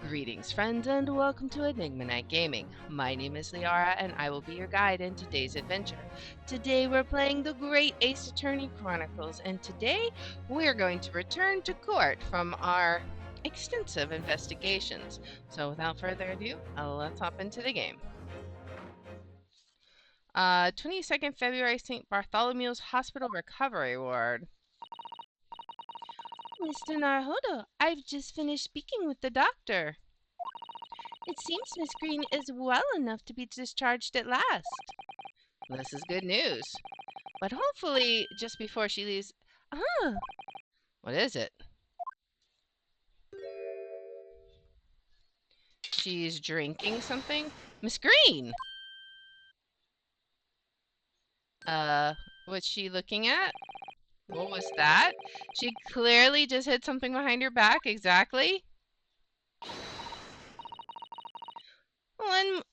Greetings, friends, and welcome to Enigma Night Gaming. My name is Liara, and I will be your guide in today's adventure. Today, we're playing the Great Ace Attorney Chronicles, and today, we're going to return to court from our extensive investigations. So, without further ado, let's hop into the game. 22nd February, St. Bartholomew's Hospital Recovery Ward. Mr. Naruhodo, I've just finished speaking with the doctor. It seems Miss Green is well enough to be discharged at last. This is good news. But hopefully, just before she leaves... What is it? She's drinking something? Miss Green! What's she looking at? What was that? She clearly just hit something behind her back. Exactly.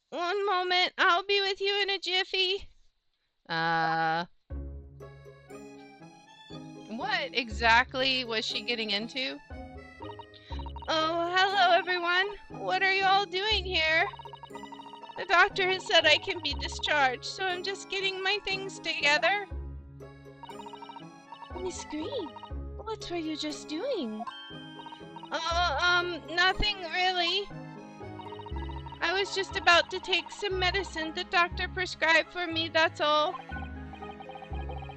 One moment. I'll be with you in a jiffy. What exactly was she getting into? Oh, hello everyone. What are you all doing here? The doctor has said I can be discharged, so I'm just getting my things together. Miss Green, what were you just doing? Nothing really. I was just about to take some medicine the doctor prescribed for me, that's all.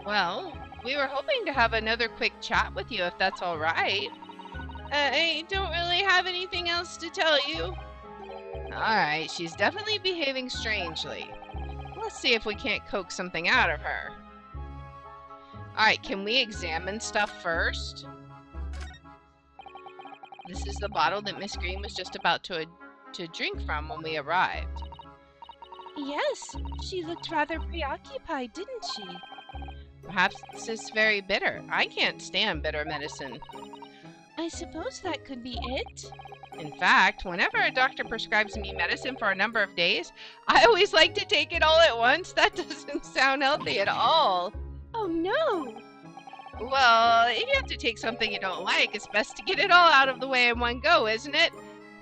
Well, we were hoping to have another quick chat with you if that's all right. I don't really have anything else to tell you. Alright, she's definitely behaving strangely. Let's see if we can't coax something out of her. Alright, can we examine stuff first? This is the bottle that Miss Green was just about to drink from when we arrived. Yes, she looked rather preoccupied, didn't she? Perhaps it's very bitter. I can't stand bitter medicine. I suppose that could be it. In fact, whenever a doctor prescribes me medicine for a number of days, I always like to take it all at once. That doesn't sound healthy at all. Oh no! Well, if you have to take something you don't like, it's best to get it all out of the way in one go, isn't it?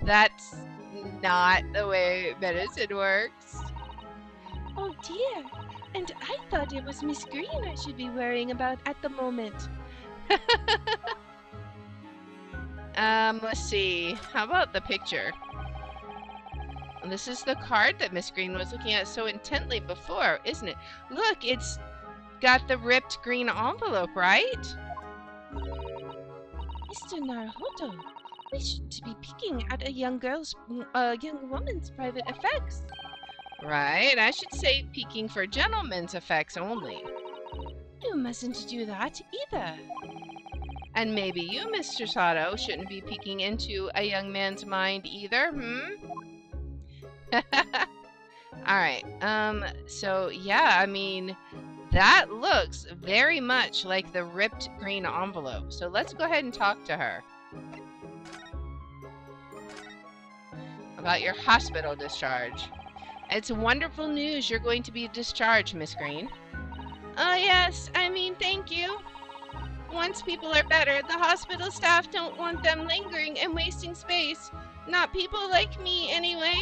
That's not the way medicine works. Oh dear, and I thought it was Miss Green I should be worrying about at the moment. Let's see. How about the picture? This is the card that Miss Green was looking at so intently before, isn't it? Look, it's got the ripped green envelope, right? Mr. Naruhodo, we shouldn't be peeking at a young woman's private effects. Right, I should say peeking for gentlemen's effects only. You mustn't do that either. And maybe you, Mr. Sato, shouldn't be peeking into a young man's mind either, Alright, so yeah, I mean, that looks very much like the ripped green envelope. So let's go ahead and talk to her. About your hospital discharge. It's wonderful news you're going to be discharged, Miss Green. Oh yes, I mean, thank you. Once people are better, the hospital staff don't want them lingering and wasting space. Not people like me, anyway.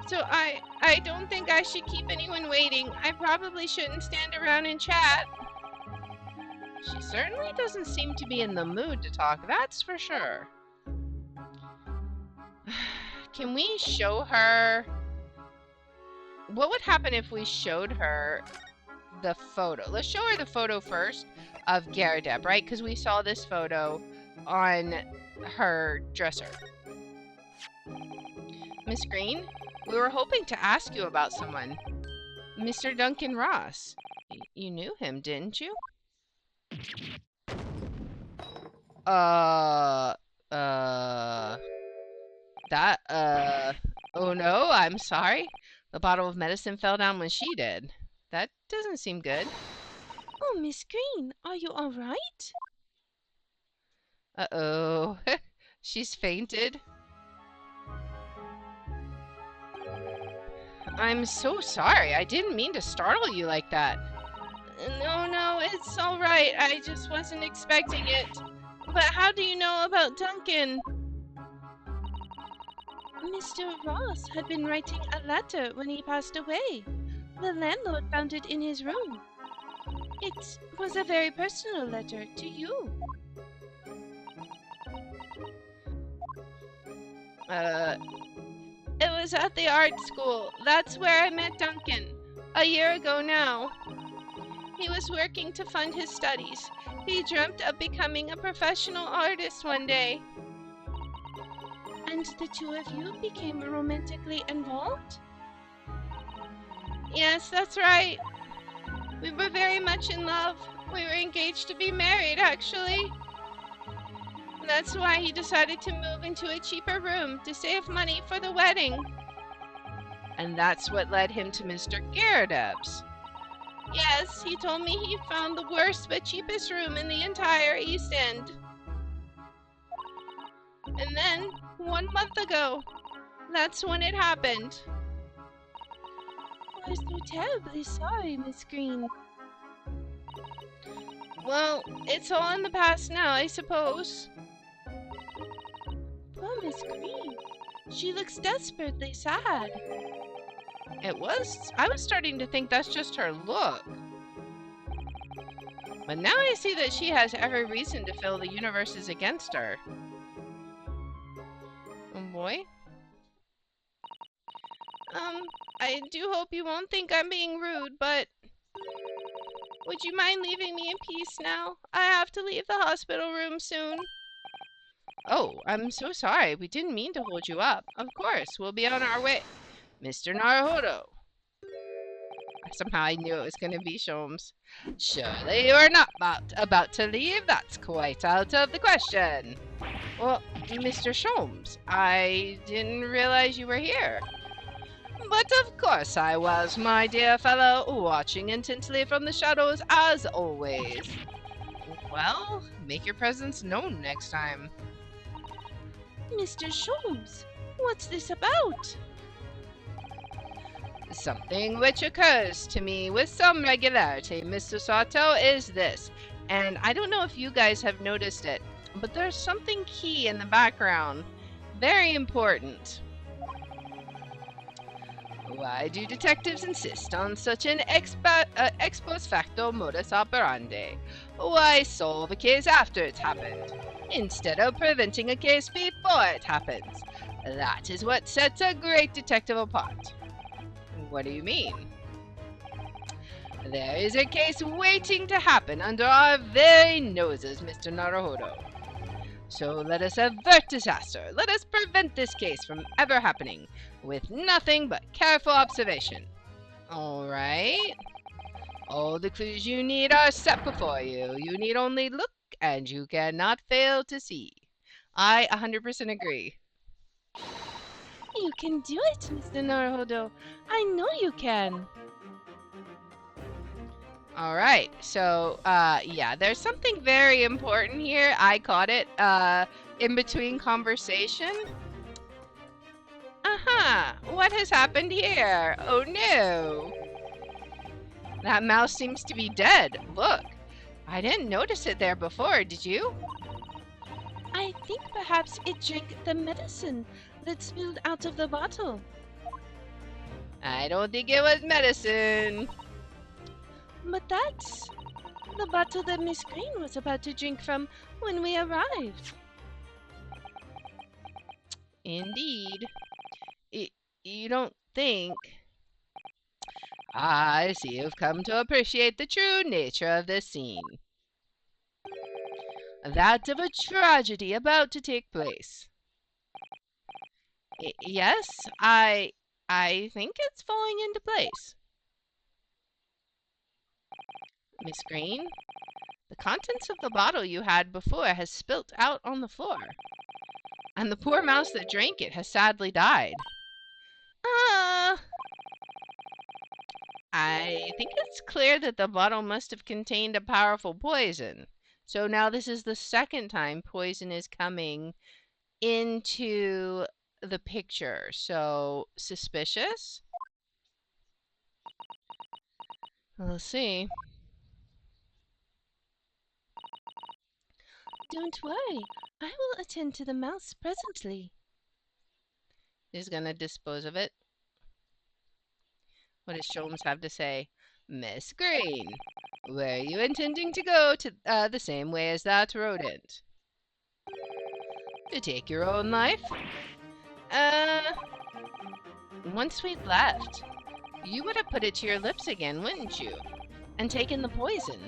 So I don't think I should keep anyone waiting. I probably shouldn't stand around and chat. She certainly doesn't seem to be in the mood to talk, that's for sure. Can we show her... What would happen if we showed her the photo? Let's show her the photo first of Garadeb, right? Because we saw this photo on her dresser. Miss Green, we were hoping to ask you about someone. Mr. Duncan Ross. You knew him, didn't you? Oh no, I'm sorry. The bottle of medicine fell down when she did. That doesn't seem good. Oh, Miss Green, are you all right? Uh-oh. She's fainted. I'm so sorry. I didn't mean to startle you like that. No, it's all right. I just wasn't expecting it. But how do you know about Duncan? Mr. Ross had been writing a letter when he passed away. The landlord found it in his room. It was a very personal letter to you. Uh, it was at the art school. That's where I met Duncan. A year ago now. He was working to fund his studies. He dreamt of becoming a professional artist one day. And the two of you became romantically involved? Yes, that's right. We were very much in love. We were engaged to be married, actually. That's why he decided to move into a cheaper room to save money for the wedding. And that's what led him to Mr. Garrideb's. Yes, he told me he found the worst but cheapest room in the entire East End. And then, 1 month ago, that's when it happened. We're so terribly sorry, Miss Green. Well, it's all in the past now, I suppose. Poor Miss Green. She looks desperately sad. I was starting to think that's just her look. But now I see that she has every reason to feel the universe is against her. Oh boy. I do hope you won't think I'm being rude, but would you mind leaving me in peace now? I have to leave the hospital room soon. Oh, I'm so sorry. We didn't mean to hold you up. Of course, we'll be on our way. Mr. Naruhodo. Somehow I knew it was going to be Sholmes. Surely you are not about to leave? That's quite out of the question. Well, Mr. Sholmes, I didn't realize you were here. But of course I was, my dear fellow, watching intently from the shadows as always. Well, make your presence known next time. Mr. Sholmes, what's this about? Something which occurs to me with some regularity, Mr. Sato, is this. And I don't know if you guys have noticed it, but there's something key in the background. Very important. Why do detectives insist on such an ex post facto modus operandi? Why solve a case after it's happened, instead of preventing a case before it happens? That is what sets a great detective apart. What do you mean? There is a case waiting to happen under our very noses, Mr. Naruhodo. So let us avert disaster. Let us prevent this case from ever happening, with nothing but careful observation. Alright? All the clues you need are set before you. You need only look, and you cannot fail to see. I 100% agree. You can do it, Mr. Naruhodo. I know you can. Alright, so, yeah, there's something very important here. I caught it, in between conversation. What has happened here? Oh no! That mouse seems to be dead. Look, I didn't notice it there before, did you? I think perhaps it drank the medicine that spilled out of the bottle. I don't think it was medicine. But that's the bottle that Miss Green was about to drink from when we arrived. Indeed. You don't think... I see you've come to appreciate the true nature of this scene. That of a tragedy about to take place. Yes, I think it's falling into place. Miss Green, the contents of the bottle you had before has spilt out on the floor. And the poor mouse that drank it has sadly died. I think it's clear that the bottle must have contained a powerful poison. So now this is the second time poison is coming into the picture. So, suspicious? Let's see. Don't worry. I will attend to the mouse presently. is going to dispose of it. What does Sholmes have to say? Miss Green, where are you intending to go to the same way as that rodent? To take your own life? Uh, once we'd left, you would have put it to your lips again, wouldn't you? And taken the poison.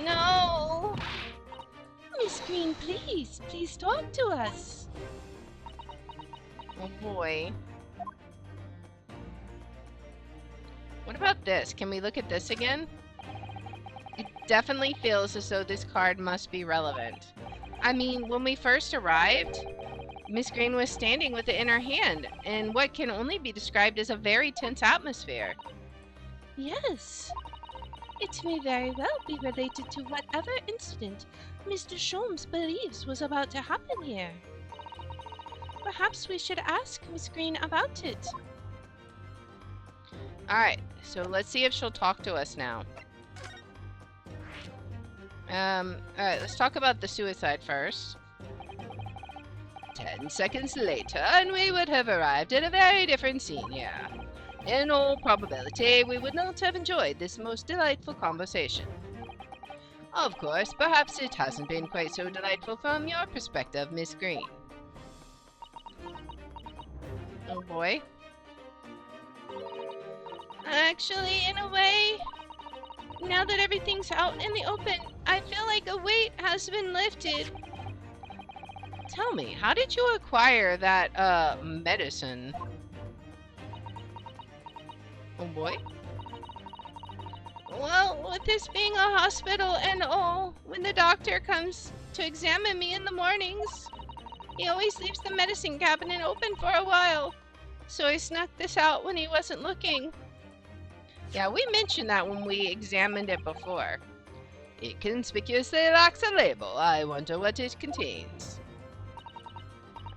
No. Miss Green, please talk to us. Oh boy. What about this? Can we look at this again? It definitely feels as though this card must be relevant. I mean, when we first arrived, Miss Green was standing with it in her hand, in what can only be described as a very tense atmosphere. Yes. It may very well be related to whatever incident Mr. Sholmes believes was about to happen here. Perhaps we should ask Miss Green about it. Alright, so let's see if she'll talk to us now. Alright, let's talk about the suicide first. 10 seconds later, and we would have arrived at a very different scene here. In all probability, we would not have enjoyed this most delightful conversation. Of course, perhaps it hasn't been quite so delightful from your perspective, Miss Green. Oh boy. Actually, in a way, now that everything's out in the open, I feel like a weight has been lifted. Tell me, how did you acquire that, medicine? Oh boy. Well, with this being a hospital and all, when the doctor comes to examine me in the mornings, he always leaves the medicine cabinet open for a while. So I snuck this out when he wasn't looking. Yeah, we mentioned that when we examined it before. It conspicuously lacks a label. I wonder what it contains.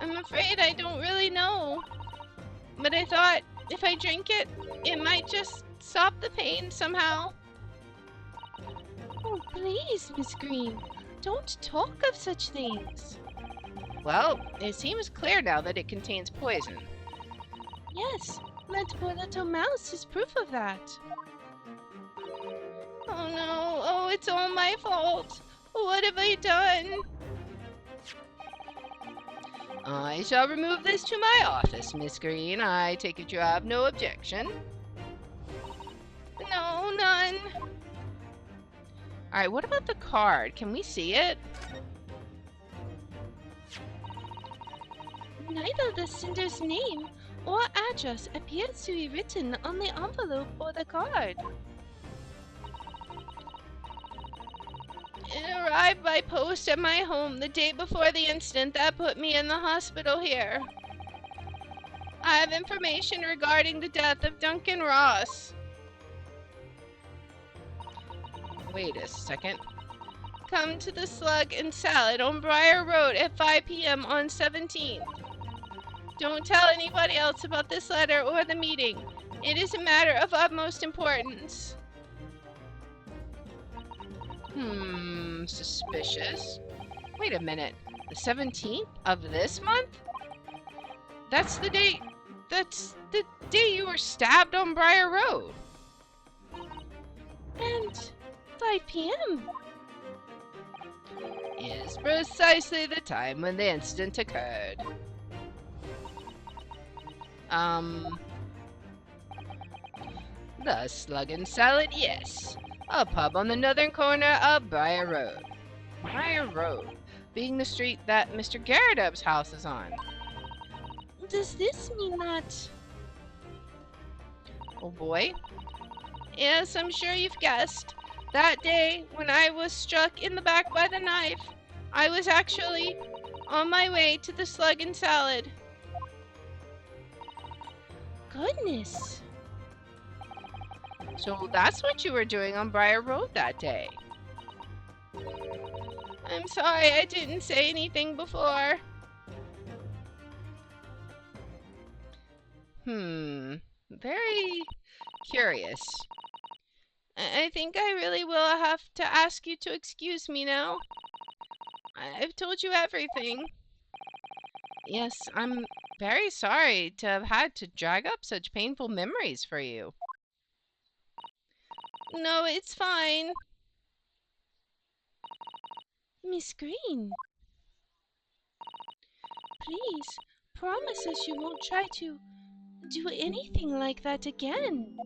I'm afraid I don't really know. But I thought if I drink it, it might just stop the pain somehow. Oh, please, Miss Green. Don't talk of such things. Well, it seems clear now that it contains poison. Yes, that poor little mouse is proof of that. Oh no, oh, it's all my fault. What have I done? I shall remove this to my office, Miss Green. I take it you have no objection. No, none. Alright, what about the card? Can we see it? Neither the sender's name or address appears to be written on the envelope or the card. It arrived by post at my home the day before the incident that put me in the hospital here. I have information regarding the death of Duncan Ross. Wait a second. Come to the Slug and Salad on Briar Road at 5 p.m. on 17th. Don't tell anybody else about this letter or the meeting. It is a matter of utmost importance. Suspicious. Wait a minute. The 17th of this month? That's the day you were stabbed on Briar Road. And 5 p.m. is precisely the time when the incident occurred. The Slug and Salad, yes. A pub on the northern corner of Briar Road. Briar Road being the street that Mr. Garridub's house is on. Does this mean that... Oh boy. Yes, I'm sure you've guessed. That day, when I was struck in the back by the knife, I was actually on my way to the Slug and Salad. Goodness. So that's what you were doing on Briar Road that day. I'm sorry I didn't say anything before. Very curious. I think I really will have to ask you to excuse me now. I've told you everything. Yes, I'm very sorry to have had to drag up such painful memories for you. No, it's fine. Miss Green, please, promise us you won't try to do anything like that again.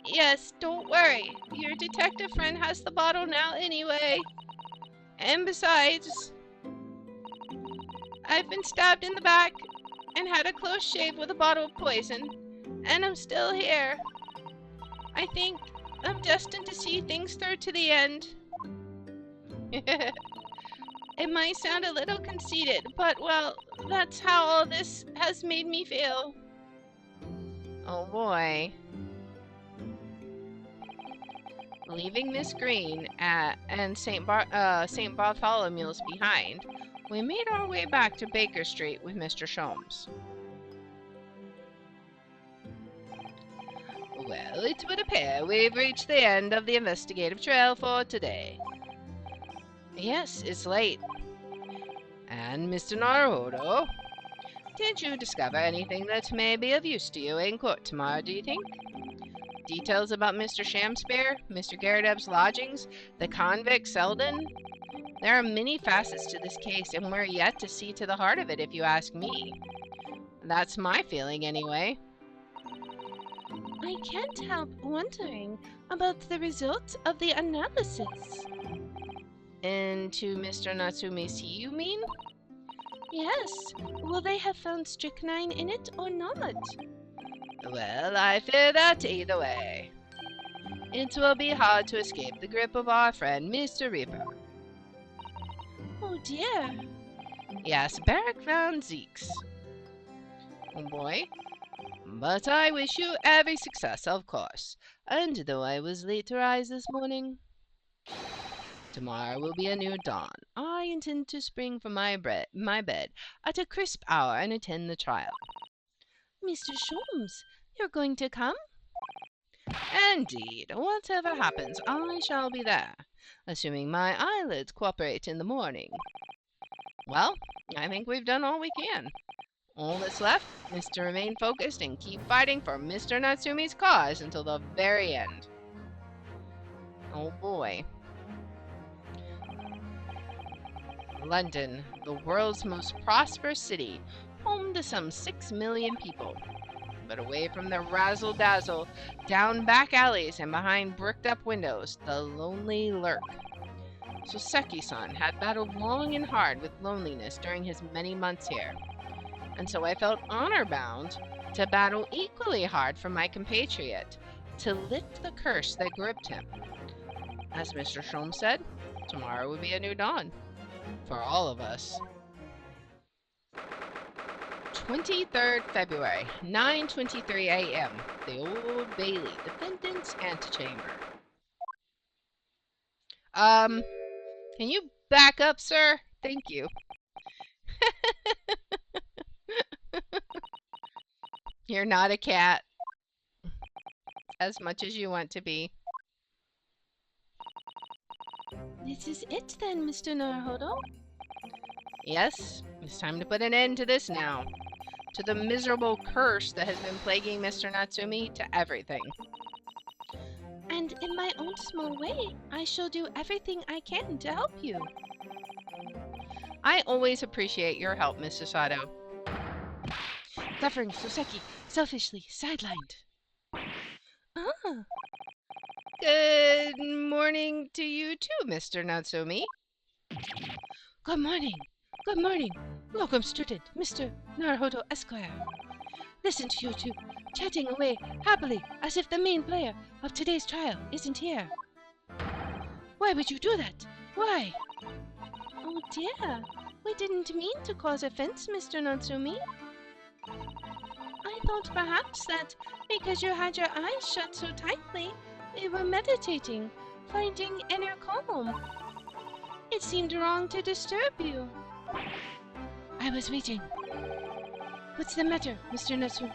Yes, don't worry. Your detective friend has the bottle now anyway. And besides, I've been stabbed in the back and had a close shave with a bottle of poison, and I'm still here. I think I'm destined to see things through to the end. It might sound a little conceited, but well, that's how all this has made me feel. Oh boy. Leaving Miss Green and St. Bartholomew's behind, we made our way back to Baker Street with Mr. Sholmes. Well, it would appear we've reached the end of the investigative trail for today. Yes, it's late. And Mr. Naruhodo, did you discover anything that may be of use to you in court tomorrow, do you think? Details about Mr. Shamspeare, Mr. Garrideb's lodgings, the convict Selden? There are many facets to this case, and we're yet to see to the heart of it, if you ask me. That's my feeling, anyway. I can't help wondering about the results of the analysis. Into Mr. Natsumi's tea, you mean? Yes. Will they have found strychnine in it or not? Well, I fear that either way. It will be hard to escape the grip of our friend Mr. Reaper. Oh dear. Yes, Barak van Zieks. Oh boy. But I wish you every success, of course. And though I was late to rise this morning, tomorrow will be a new dawn. I intend to spring from my bed at a crisp hour and attend the trial. Mr. Sholmes, you're going to come? Indeed. Whatever happens, I shall be there, assuming my eyelids cooperate in the morning. Well, I think we've done all we can. All that's left is to remain focused and keep fighting for Mr. Natsumi's cause until the very end. Oh boy. London, the world's most prosperous city, home to some 6 million people. But away from the razzle-dazzle, down back alleys and behind bricked-up windows, the lonely lurk. Soseki-san had battled long and hard with loneliness during his many months here, and so I felt honor-bound to battle equally hard for my compatriot, to lift the curse that gripped him. As Mr. Sholmes said, tomorrow would be a new dawn. For all of us. 23rd February, 9:23 a.m. The Old Bailey, defendant's antechamber. Can you back up, sir? Thank you. You're not a cat. As much as you want to be. This is it then, Mr. Naruhodo? Yes, it's time to put an end to this now. To the miserable curse that has been plaguing Mr. Natsumi, to everything. And in my own small way, I shall do everything I can to help you. I always appreciate your help, Mr. Sato. Suffering Soseki, selfishly sidelined. Ah. Good morning to you too, Mr. Natsumi. Good morning. Good morning. Welcome, student, Mr. Naruhodo Esquire. Listen to you two, chatting away happily as if the main player of today's trial isn't here. Why would you do that? Why? Oh dear, we didn't mean to cause offense, Mr. Natsumi. I thought perhaps that because you had your eyes shut so tightly, you were meditating, finding inner calm. It seemed wrong to disturb you. I was waiting. What's the matter, Mr. Natsumi?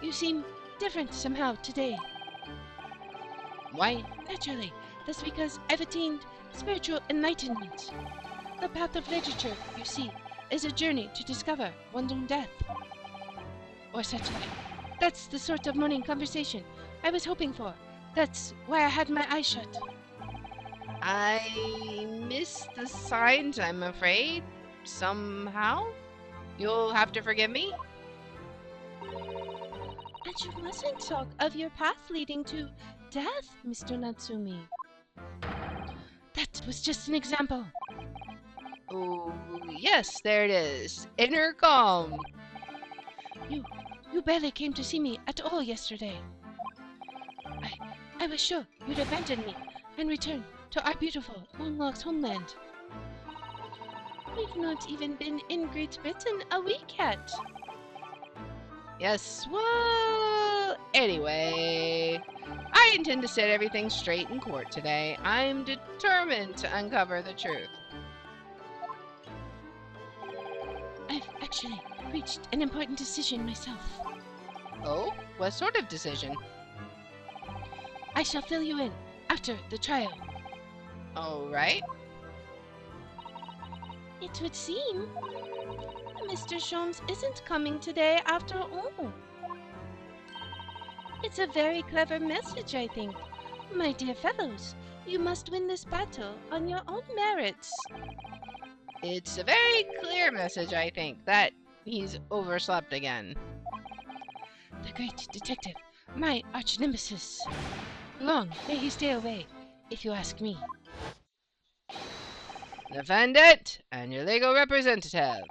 You seem different somehow today. Why, naturally, that's because I've attained spiritual enlightenment. The path of literature, you see, is a journey to discover one's own death. Or such like. That's the sort of morning conversation I was hoping for. That's why I had my eyes shut. I missed the signs, I'm afraid. Somehow? You'll have to forgive me? And you mustn't talk of your path leading to death, Mr. Natsumi. That was just an example. Oh, yes, there it is. Inner calm. You barely came to see me at all yesterday. I was sure you'd abandon me and return to our beautiful, long-lost homeland. We've not even been in Great Britain a week yet. Yes, well, anyway, I intend to set everything straight in court today. I'm determined to uncover the truth. I've actually reached an important decision myself. Oh? What sort of decision? I shall fill you in after the trial. All right. It would seem Mr. Sholmes isn't coming today after all. It's a very clever message, I think. My dear fellows, you must win this battle on your own merits. It's a very clear message, I think, that he's overslept again. The great detective, my arch-nemesis. Long may he stay away, if you ask me. Defendant and your legal representative.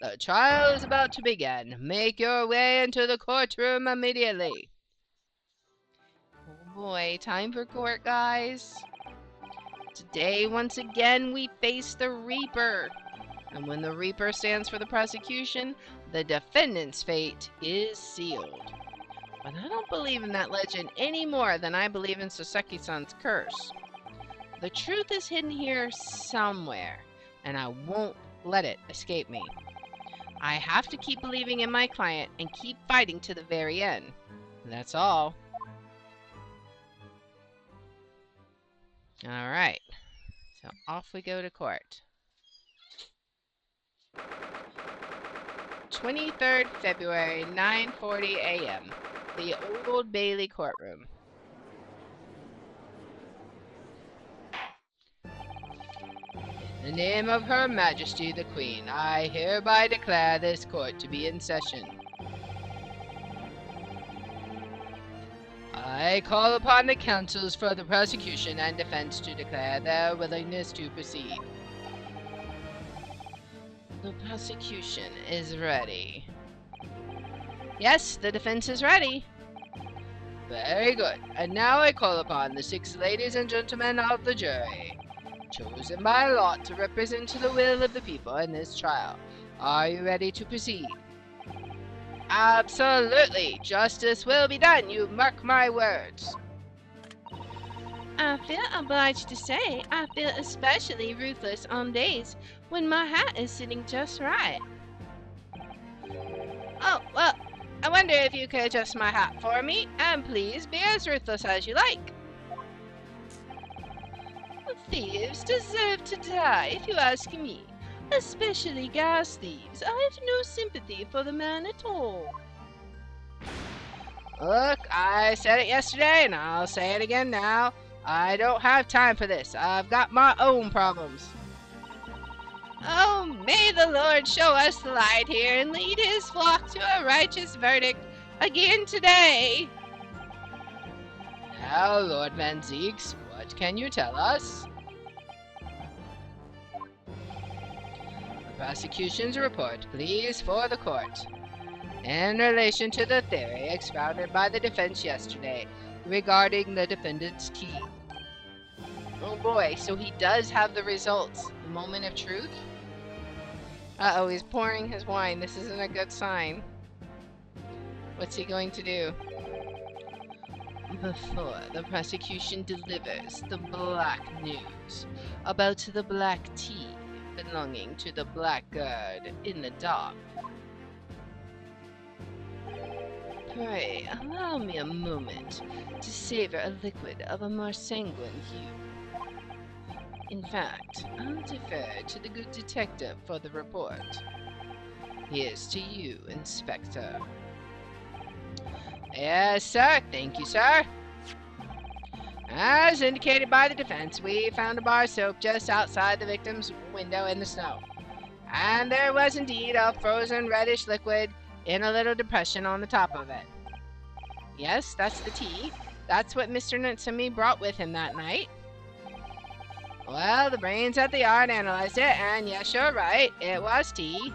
The trial is about to begin. Make your way into the courtroom immediately. Oh boy, time for court, guys. Today, once again, we face the Reaper. And when the Reaper stands for the prosecution, the defendant's fate is sealed. But I don't believe in that legend any more than I believe in Soseki-san's curse. The truth is hidden here somewhere, and I won't let it escape me. I have to keep believing in my client and keep fighting to the very end. That's all. Alright, so off we go to court. 23rd February, 9:40 a.m. The Old Bailey courtroom. In the name of Her Majesty the Queen, I hereby declare this court to be in session. I call upon the counsels for the prosecution and defense to declare their willingness to proceed. The prosecution is ready. Yes, the defense is ready. Very good. And now I call upon the 6 ladies and gentlemen of the jury, chosen by lot to represent the will of the people in this trial. Are you ready to proceed? Absolutely. Justice will be done. You mark my words. I feel obliged to say I feel especially ruthless on days when my hat is sitting just right. Oh, well, I wonder if you could adjust my hat for me, and please be as ruthless as you like. Thieves deserve to die, if you ask me. Especially gas thieves. I have no sympathy for the man at all. Look, I said it yesterday, and I'll say it again now. I don't have time for this. I've got my own problems. Oh, may the Lord show us the light here and lead his flock to a righteous verdict again today. Now, Lord Van Zieks, what can you tell us? The prosecution's report, please, for the court. In relation to the theory expounded by the defense yesterday regarding the defendant's key. Oh boy, so he does have the results. The moment of truth? Uh-oh, he's pouring his wine. This isn't a good sign. What's he going to do? Before the prosecution delivers the black news about the black tea belonging to the blackguard in the dock. Pray, allow me a moment to savor a liquid of a more sanguine hue. In fact, I'll defer to the good detective for the report. Here's to you, Inspector. Yes, sir. Thank you, sir. As indicated by the defense, we found a bar of soap just outside the victim's window in the snow. And there was indeed a frozen reddish liquid in a little depression on the top of it. Yes, that's the tea. That's what Mr. Natsumi brought with him that night. Well, the brains at the yard analyzed it, and yes, you're right, it was tea.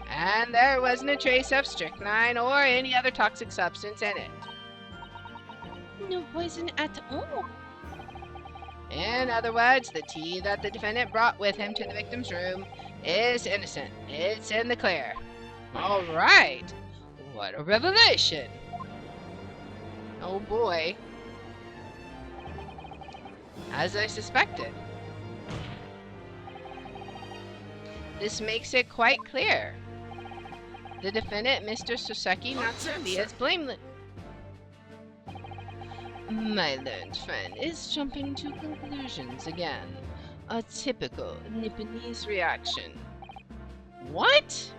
And there wasn't a trace of strychnine or any other toxic substance in it. No poison at all. In other words, the tea that the defendant brought with him to the victim's room is innocent. It's in the clear. All right. What a revelation. Oh boy. As I suspected. This makes it quite clear. The defendant, Mr. Soseki Natsumi, is blameless. My learned friend is jumping to conclusions again. A typical Nipponese reaction. What?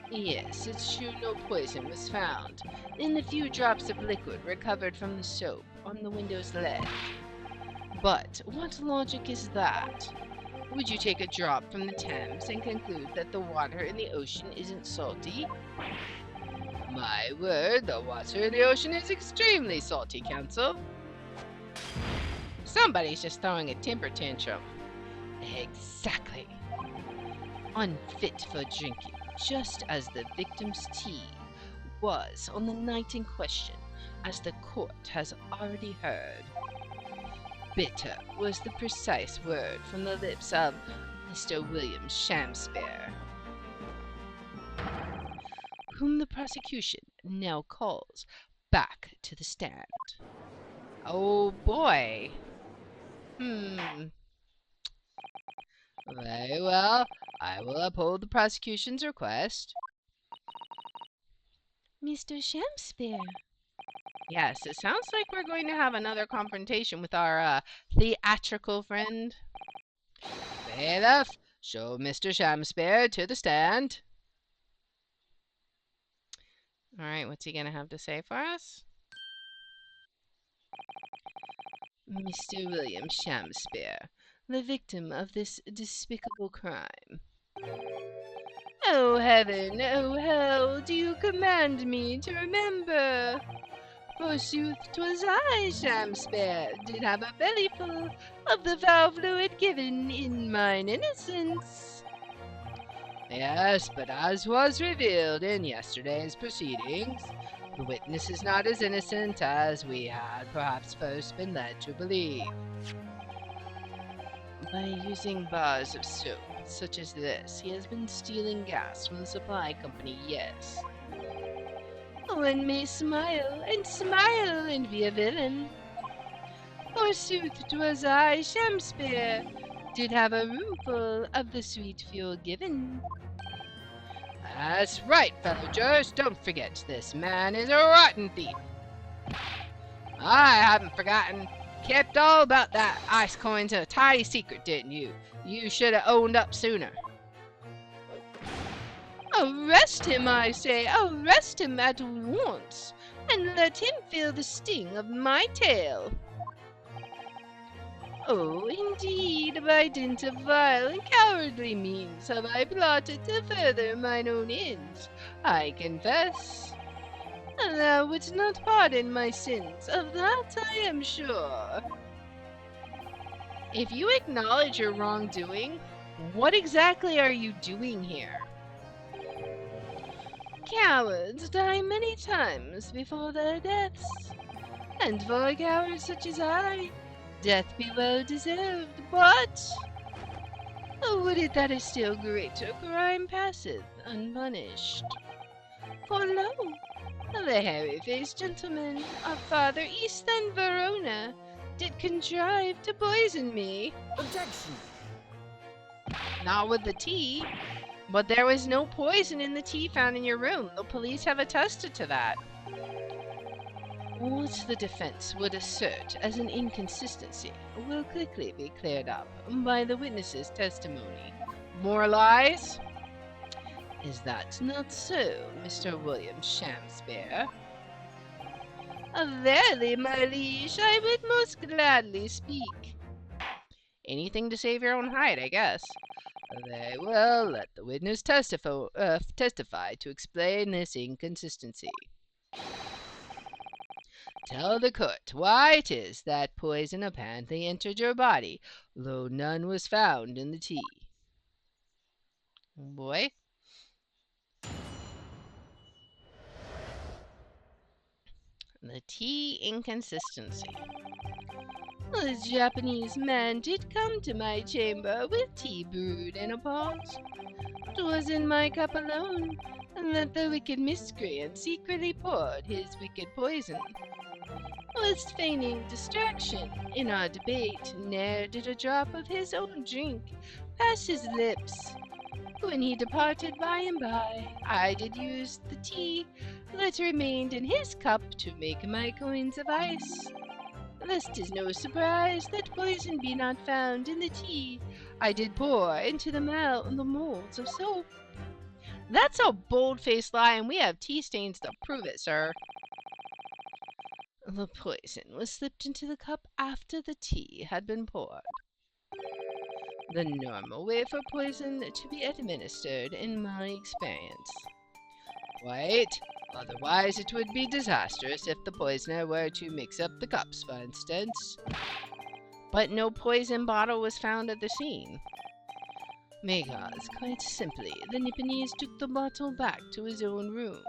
Yes, it's true no poison was found in the few drops of liquid recovered from the soap on the window's ledge. But what logic is that? Would you take a drop from the Thames and conclude that the water in the ocean isn't salty? My word, the water in the ocean is extremely salty, Counsel. Somebody's just throwing a temper tantrum. Exactly. Unfit for drinking, just as the victim's tea was on the night in question, as the court has already heard. Bitter was the precise word from the lips of Mr. William Shamspeare, whom the prosecution now calls back to the stand. Oh boy. Very well. I will uphold the prosecution's request. Mr. Shamspeare. Yes, it sounds like we're going to have another confrontation with our theatrical friend. Bailiff, show Mr. Shamspeare to the stand. Alright, what's he going to have to say for us? Mr. William Shamspeare, the victim of this despicable crime. Oh heaven, oh hell, do you command me to remember? Forsooth, 'twas I, Shamspeare, did have a bellyful of the foul fluid given in mine innocence. Yes, but as was revealed in yesterday's proceedings, the witness is not as innocent as we had perhaps first been led to believe. By using bars of soap such as this, he has been stealing gas from the supply company, yes. One may smile and be a villain. Forsooth, 'twas I, Shamspeare, did have a roomful of the sweet fuel given. That's right, fellow jurors, don't forget, this man is a rotten thief. I haven't forgotten. Kept all about that ice coins a tidy secret, didn't you? You should have owned up sooner. Arrest him, I say, arrest him at once, and let him feel the sting of my tail. Oh, indeed, by dint of vile and cowardly means have I plotted to further mine own ends, I confess. Thou wouldst not pardon my sins, of that I am sure. If you acknowledge your wrongdoing, what exactly are you doing here? Cowards die many times before their deaths, and for a coward such as I, death be well deserved, but would it that a still greater crime passeth unpunished? For lo, the hairy-faced gentleman of farther east than Verona did contrive to poison me. Objection! Not with the tea. But there was no poison in the tea found in your room. The police have attested to that. What the defense would assert as an inconsistency will quickly be cleared up by the witness's testimony. More lies? Is that not so, Mr. William Shamspeare? Verily, my liege, I would most gladly speak. Anything to save your own hide, I guess. Very well, let the witness testify to explain this inconsistency. Tell the court why it is that poison apparently entered your body, though none was found in the tea. Boy. The tea inconsistency. The Japanese man did come to my chamber with tea brewed in a pot. 'Twas in my cup alone that the wicked miscreant secretly poured his wicked poison. Whilst feigning distraction in our debate, ne'er did a drop of his own drink pass his lips. When he departed by and by, I did use the tea that remained in his cup to make my coins of ice. Thus 'tis no surprise that poison be not found in the tea I did pour into the molds of soap. That's a bold-faced lie, and we have tea stains to prove it, sir. The poison was slipped into the cup after the tea had been poured. The normal way for poison to be administered in my experience. Quite. Otherwise it would be disastrous if the poisoner were to mix up the cups, for instance. But no poison bottle was found at the scene. Because, quite simply, the Nipponese took the bottle back to his own room.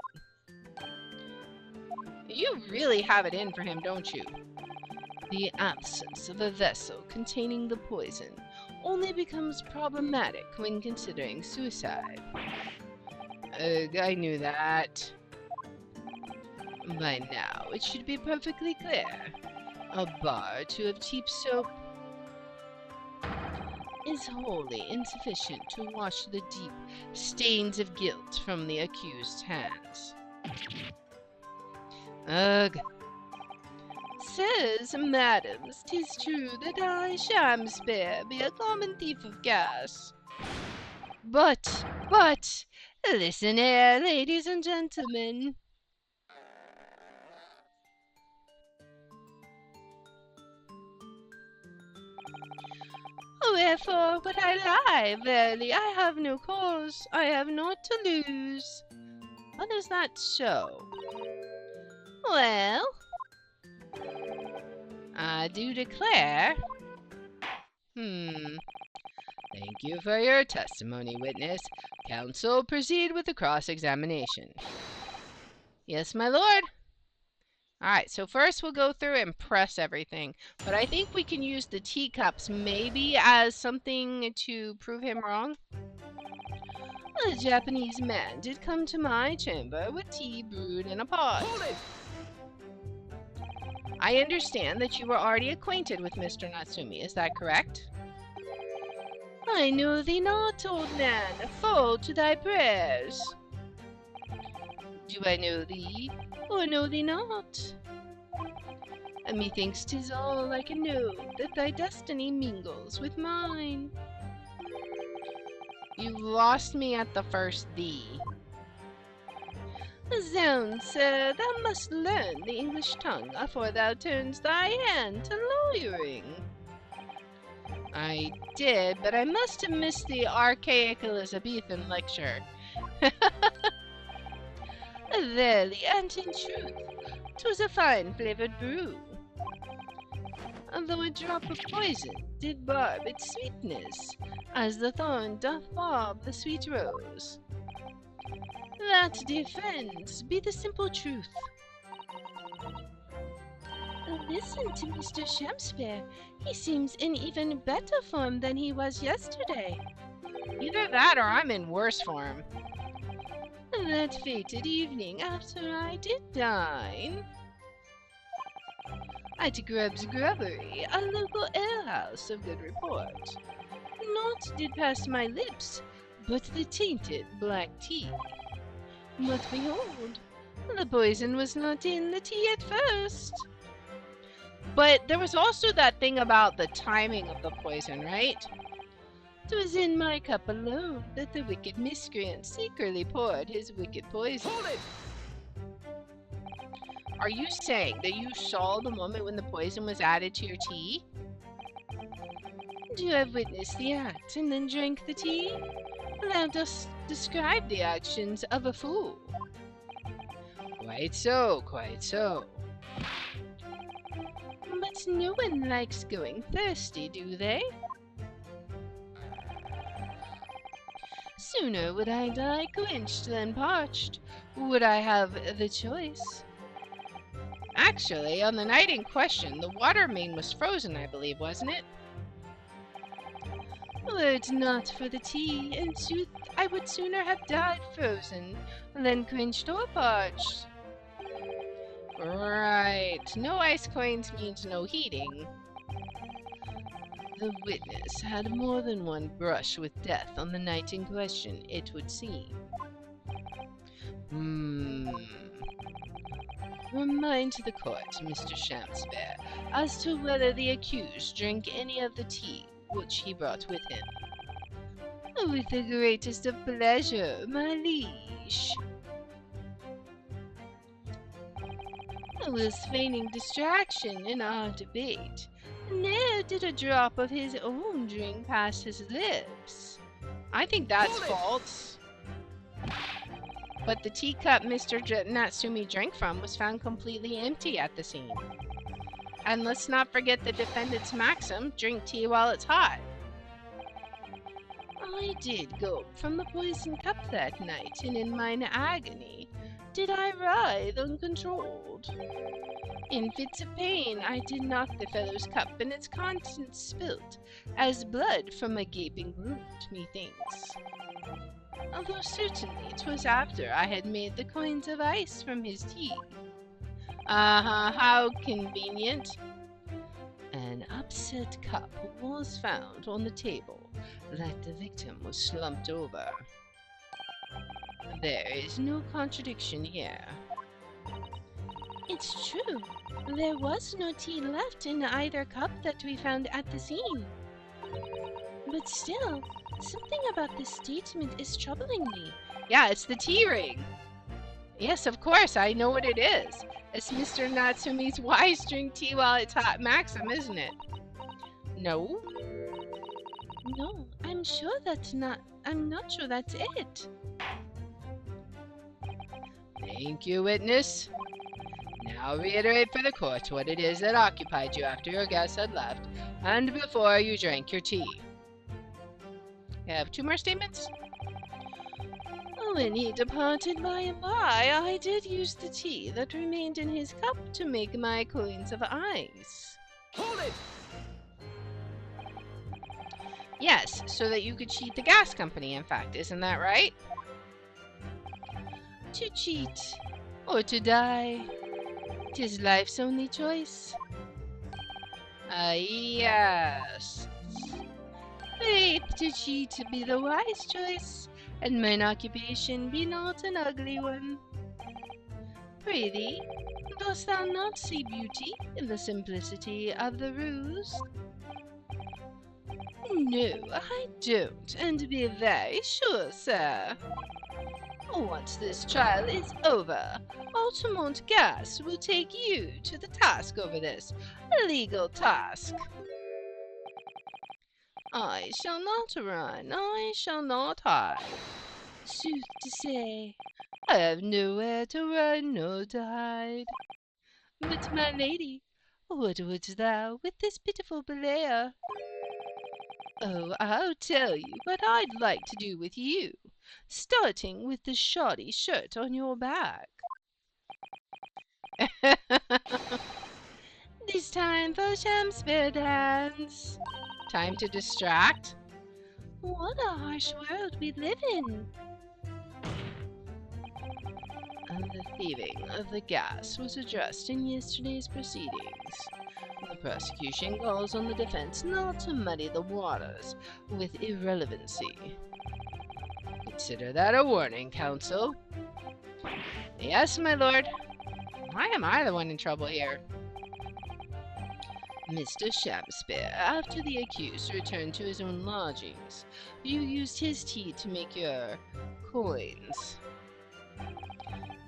You really have it in for him, don't you? The absence of a vessel containing the poison only becomes problematic when considering suicide. Ugh, I knew that. By now, it should be perfectly clear. A bar or two of cheap soap is wholly insufficient to wash the deep stains of guilt from the accused's hands. Ugh. Sirs, madams, 'tis true that I, Shamspeare, be a common thief of gas. But, listen here, ladies and gentlemen. Wherefore would I lie? Verily, I have no cause, I have naught to lose. What is that so? Well, I do declare. Thank you for your testimony, witness. Counsel, proceed with the cross-examination. Yes, my lord. Alright, so first we'll go through and press everything. But I think we can use the teacups maybe as something to prove him wrong. A Japanese man did come to my chamber with tea brewed in a pot. Hold it! I understand that you were already acquainted with Mr. Natsumi, is that correct? I know thee not, old man, fall to thy prayers. Do I know thee, or know thee not? And methinks 'tis all I can know, that thy destiny mingles with mine. You lost me at the first thee. Zounds, sir, thou must learn the English tongue afore thou turns thy hand to lawyering. I did, but I must have missed the archaic Elizabethan lecture. Verily, and in truth, 'twas a fine flavoured brew. Though a drop of poison did barb its sweetness, as the thorn doth barb the sweet rose. That, dear friends, be the simple truth. Listen to Mr. Shamspeare. He seems in even better form than he was yesterday. Either that or I'm in worse form. That fated evening after I did dine at Grubb's Grubbery, a local alehouse of good report, naught did pass my lips but the tainted black tea. But behold, The poison was not in the tea at first. But there was also that thing about the timing of the poison, right? It was in my cup alone that the wicked miscreant secretly poured his wicked poison. Hold it! Are you saying that you saw the moment when the poison was added to your tea? You have witnessed the act and then drank the tea? Thou dost describe the actions of a fool. Quite so, quite so. But no one likes going thirsty, do they? Sooner would I die quenched than parched. Would I have the choice? Actually, on the night in question, the water main was frozen, I believe, wasn't it? Were it not for the tea, in sooth, I would sooner have died frozen than quenched or parched. Right. No ice coins means no heating. The witness had more than one brush with death on the night in question, it would seem. Remind the court, Mr. Shamsbear, as to whether the accused drank any of the tea which he brought with him. With the greatest of pleasure, my liege. I was feigning distraction in our debate. Ne'er did a drop of his own drink pass his lips. I think that's false. But the teacup Mr. Natsumi drank from was found completely empty at the scene. And let's not forget the defendant's maxim, drink tea while it's hot. I did gulp from the poisoned cup that night, and in mine agony did I writhe uncontrolled. In fits of pain I did knock the fellow's cup, and its contents spilt, as blood from a gaping wound, methinks. Although certainly 'twas after I had made the coins of ice from his tea. How convenient. An upset cup was found on the table that the victim was slumped over. There is no contradiction here. It's true. There was no tea left in either cup that we found at the scene. But still, something about this statement is troubling me. Yeah, it's the tea ring. Yes, of course, I know what it is. It's Mr. Natsumi's wise drink tea while it's hot maxim, isn't it? No? No, I'm not sure that's it. Thank you, witness. Now reiterate for the court what it is that occupied you after your guests had left and before you drank your tea. You have 2 more statements? When he departed by and by, I did use the tea that remained in his cup to make my coins of ice. Hold it! Yes, so that you could cheat the gas company, in fact, isn't that right? To cheat, or to die, 'tis life's only choice. Yes. Faith, to cheat be the wise choice, and mine occupation be not an ugly one. Prithee, dost thou not see beauty in the simplicity of the ruse? No, I don't, and be very sure, sir. Once this trial is over, Altamont Gas will take you to the task over this legal task. I shall not run, I shall not hide. Sooth to say, I have nowhere to run nor to hide. But, my lady, what wouldst thou with this pitiful belayer? Oh, I'll tell you what I'd like to do with you, starting with the shoddy shirt on your back. This time for Shamsbear dance. Time to distract? What a harsh world we live in. The thieving of the gas was addressed in yesterday's proceedings. The prosecution calls on the defense not to muddy the waters with irrelevancy. Consider that a warning, counsel. Yes, my lord. Why am I the one in trouble here? Mr. Shakespeare, after the accused returned to his own lodgings, you used his tea to make your coins.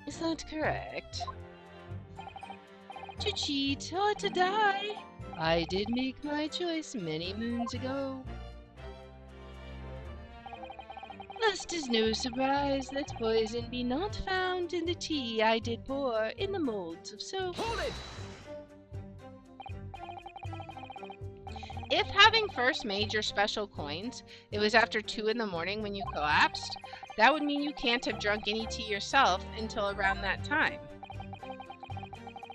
Is that correct? To cheat or to die? I did make my choice many moons ago. Thus 'tis no surprise that poison be not found in the tea I did pour in the molds of soap. Hold it! If having first made your special coins, it was after 2 in the morning when you collapsed, that would mean you can't have drunk any tea yourself until around that time.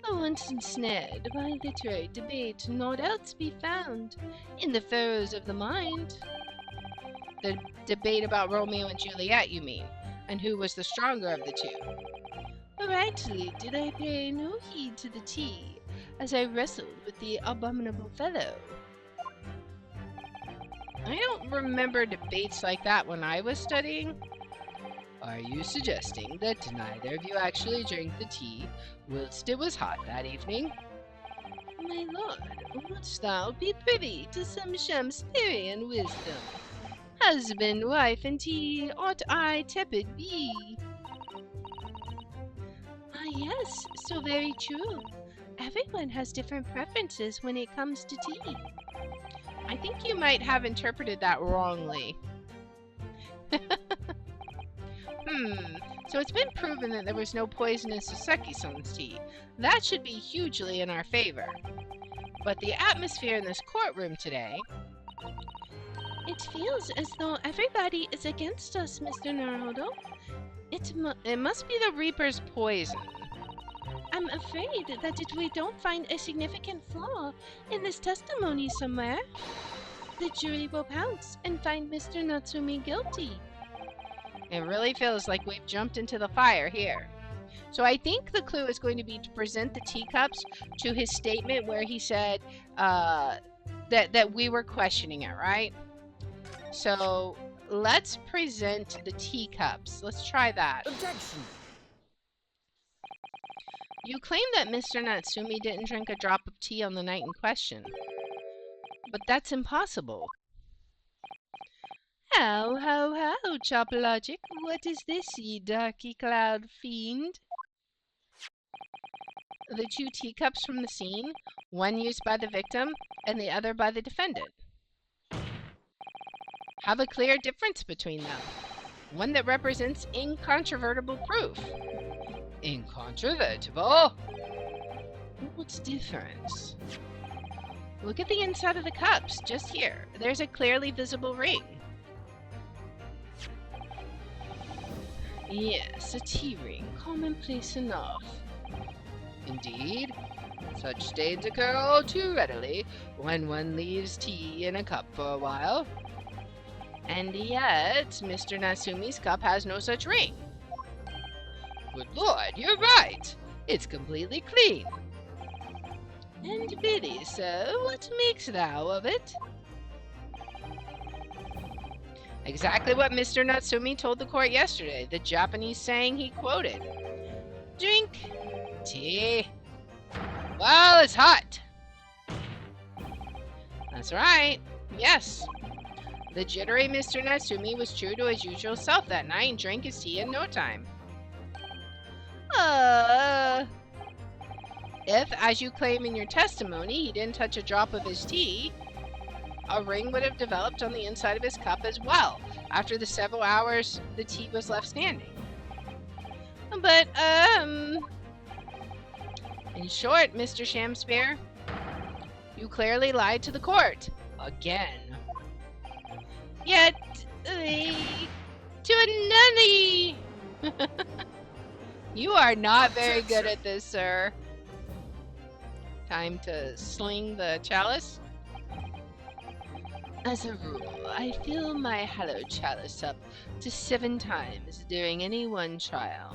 Once ensnared by literary debate, naught else be found in the furrows of the mind. The debate about Romeo and Juliet, you mean, and who was the stronger of the two. Rightly did I pay no heed to the tea, as I wrestled with the abominable fellow. I don't remember debates like that when I was studying. Are you suggesting that neither of you actually drank the tea whilst it was hot that evening? My lord, wouldst thou be privy to some Shakespearean wisdom? Husband, wife, and tea, ought I tepid be? Ah yes, so very true. Everyone has different preferences when it comes to tea. I think you might have interpreted that wrongly. So it's been proven that there was no poison in Soseki-san's tea. That should be hugely in our favor. But the atmosphere in this courtroom today... It feels as though everybody is against us, Mr. Naruto. It must be the Reaper's poison. I'm afraid that if we don't find a significant flaw in this testimony somewhere, the jury will pounce and find Mr. Natsumi guilty. It really feels like we've jumped into the fire here. So I think the clue is going to be to present the teacups to his statement where he said that we were questioning it, right? So let's present the teacups. Let's try that. Objection! You claim that Mr. Natsumi didn't drink a drop of tea on the night in question. But that's impossible. How, Chop Logic, what is this, ye darky cloud fiend? The 2 teacups from the scene, one used by the victim and the other by the defendant. Have a clear difference between them. One that represents incontrovertible proof. Incontrovertible? What's difference? Look at the inside of the cups, just here. There's a clearly visible ring. Yes, a tea ring, commonplace enough. Indeed, such stains occur all too readily when one leaves tea in a cup for a while. And yet, Mr. Natsumi's cup has no such ring. Good lord, you're right. It's completely clean. And pity, sir, what makes thou of it? Exactly what Mr. Natsumi told the court yesterday, the Japanese saying he quoted. Drink tea while it's hot. That's right, yes. The jittery Mr. Natsumi was true to his usual self that night and drank his tea in no time. If, as you claim in your testimony, he didn't touch a drop of his tea, a ring would have developed on the inside of his cup as well, after the several hours the tea was left standing. But, in short, Mr. Shakespeare, you clearly lied to the court. Again. Yet, to a nunny! You are not very good at this, sir. Time to sling the chalice. As a rule, I fill my hallowed chalice up to 7 times during any one trial.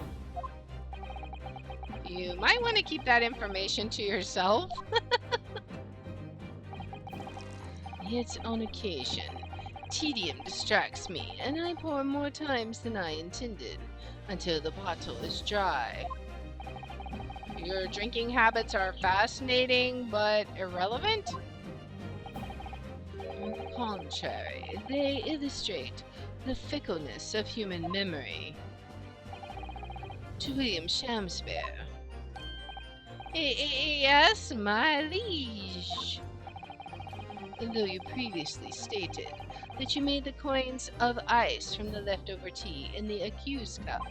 You might want to keep that information to yourself. Yet on occasion, tedium distracts me, and I pour more times than I intended, until the bottle is dry. Your drinking habits are fascinating but irrelevant? On the contrary, they illustrate the fickleness of human memory. To William Shakespeare. Yes, my liege. Though you previously stated that you made the coins of ice from the leftover tea in the accused cup,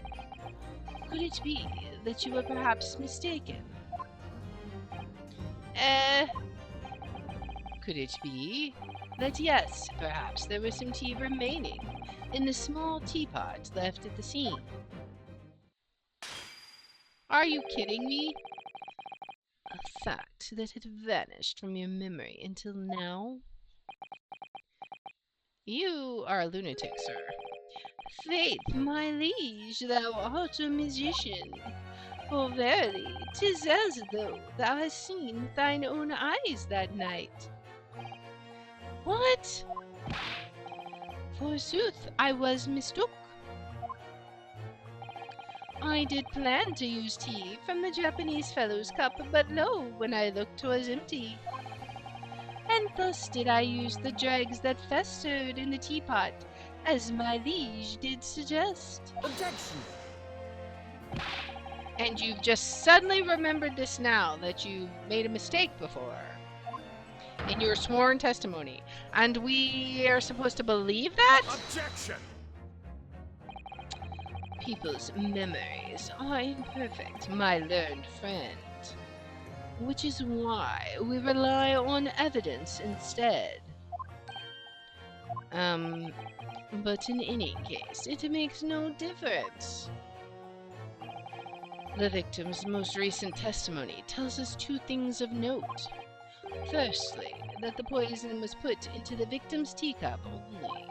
could it be that you were perhaps mistaken? Could it be that yes, perhaps there was some tea remaining in the small teapot left at the scene? Are you kidding me? A fact that had vanished from your memory until now? You are a lunatic, sir. Faith, my liege, thou art a musician. For verily, 'tis as though thou hast seen with thine own eyes that night. What? Forsooth, I was mistook. I did plan to use tea from the Japanese fellow's cup, but lo, when I looked 'twas empty. And thus did I use the dregs that festered in the teapot, as my liege did suggest. Objection! And you've just suddenly remembered this now, that you made a mistake before in your sworn testimony, and we are supposed to believe that? Objection! People's memories are imperfect, my learned friend, which is why we rely on evidence instead. But in any case, it makes no difference. The victim's most recent testimony tells us two things of note. Firstly, that the poison was put into the victim's teacup only,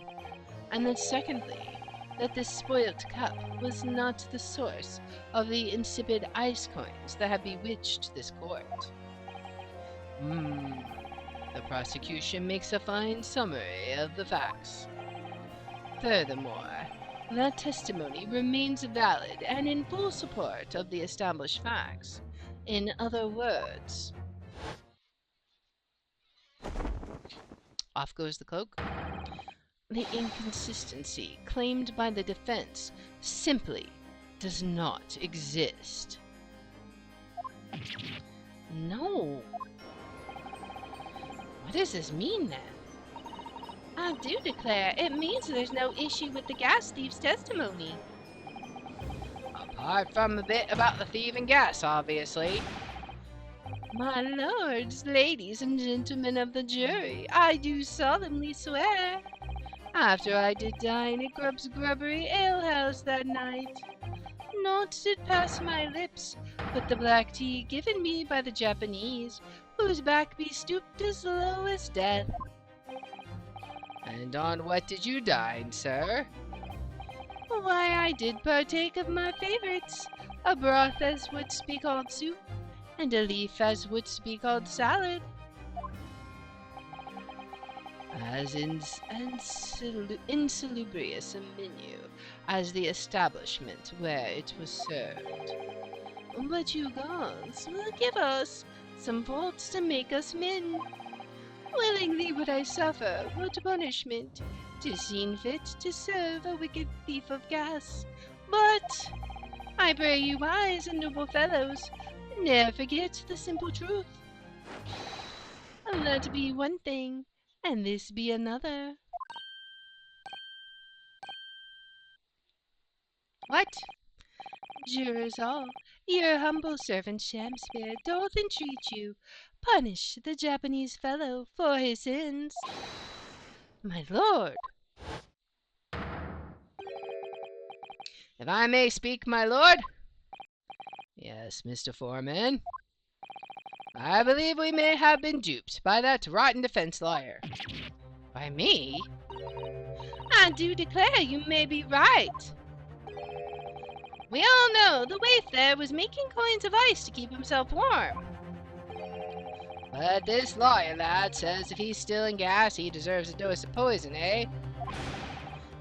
and then secondly, that this spoilt cup was not the source of the insipid ice coins that have bewitched this court. The prosecution makes a fine summary of the facts. Furthermore, that testimony remains valid and in full support of the established facts. In other words, off goes the cloak. The inconsistency claimed by the defense simply does not exist. No. What does this mean then? I do declare, it means there's no issue with the gas thief's testimony. Apart from the bit about the thief and gas, obviously. My lords, ladies, and gentlemen of the jury, I do solemnly swear, after I did dine at Grubb's Grubbery Alehouse that night, naught did pass my lips but the black tea given me by the Japanese, whose back be stooped as low as death. And on what did you dine, sir? Why, I did partake of my favorites, a broth as would be called soup, and a leaf as would be called salad. As insalubrious a menu as the establishment where it was served. But you gods will give us some faults to make us men. Willingly would I suffer what punishment, 'tis seen fit to serve a wicked thief of gas. But I pray you wise and noble fellows, ne'er forget the simple truth. That be one thing, and this be another. What? Jurors all, your humble servant Shakespeare doth entreat you, punish the Japanese fellow for his sins. My lord. If I may speak, my lord? Yes, Mr. Foreman. I believe we may have been duped by that rotten defense lawyer. By me? I do declare you may be right. We all know the waif there was making coins of ice to keep himself warm. But this lawyer lad says if he's stealing gas, he deserves a dose of poison, eh?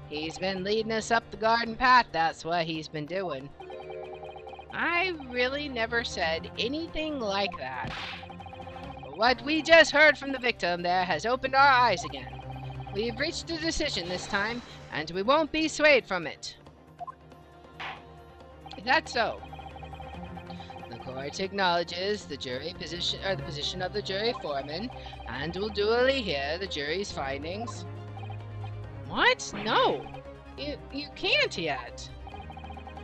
He's been leading us up the garden path, that's what he's been doing. I really never said anything like that. But what we just heard from the victim there has opened our eyes again. We've reached a decision this time, and we won't be swayed from it. Is that so? The court acknowledges the jury position, or the position of the jury foreman, and will duly hear the jury's findings. What? No, you can't yet.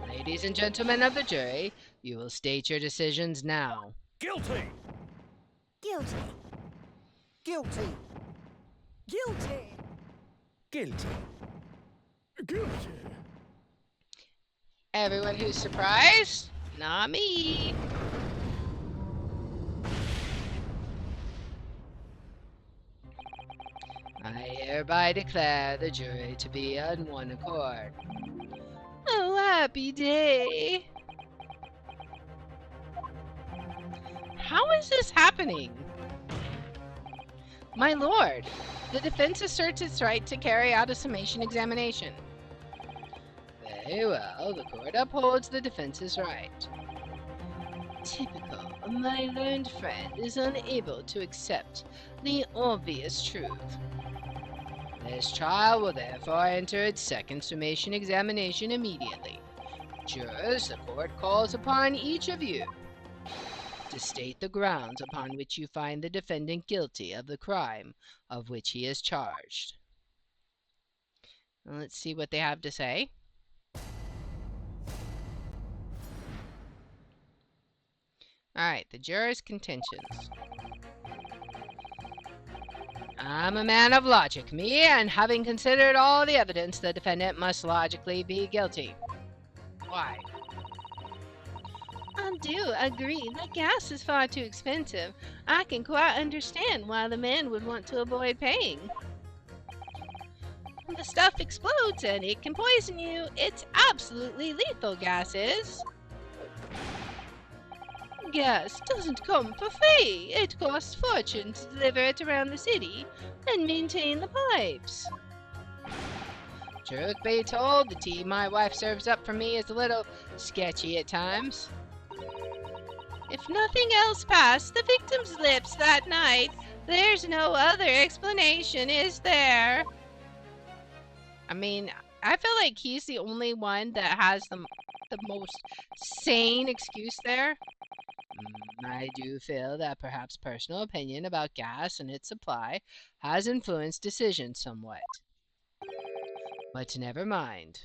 Ladies and gentlemen of the jury, you will state your decisions now. Guilty! Guilty. Guilty. Guilty. Guilty. Guilty. Everyone who's surprised? Not me. I hereby declare the jury to be on one accord. Oh, happy day. How is this happening? My lord, the defense asserts its right to carry out a summation examination. Very well, the court upholds the defense's right. Typical, my learned friend is unable to accept the obvious truth. This trial will therefore enter its second summation examination immediately. Jurors, the court calls upon each of you to state the grounds upon which you find the defendant guilty of the crime of which he is charged. Let's see what they have to say. Alright, the jurors' contentions. I'm a man of logic, me, and having considered all the evidence, the defendant must logically be guilty. Why? I do agree that gas is far too expensive. I can quite understand why the man would want to avoid paying. The stuff explodes and it can poison you. It's absolutely lethal, gas is. Gas doesn't come for free. It costs fortune to deliver it around the city and maintain the pipes. Truth be told, the tea my wife serves up for me is a little sketchy at times. If nothing else passed the victim's lips that night, there's no other explanation, is there? I mean, I feel like he's the only one that has the most sane excuse there. I do feel that perhaps personal opinion about gas and its supply has influenced decisions somewhat. But never mind.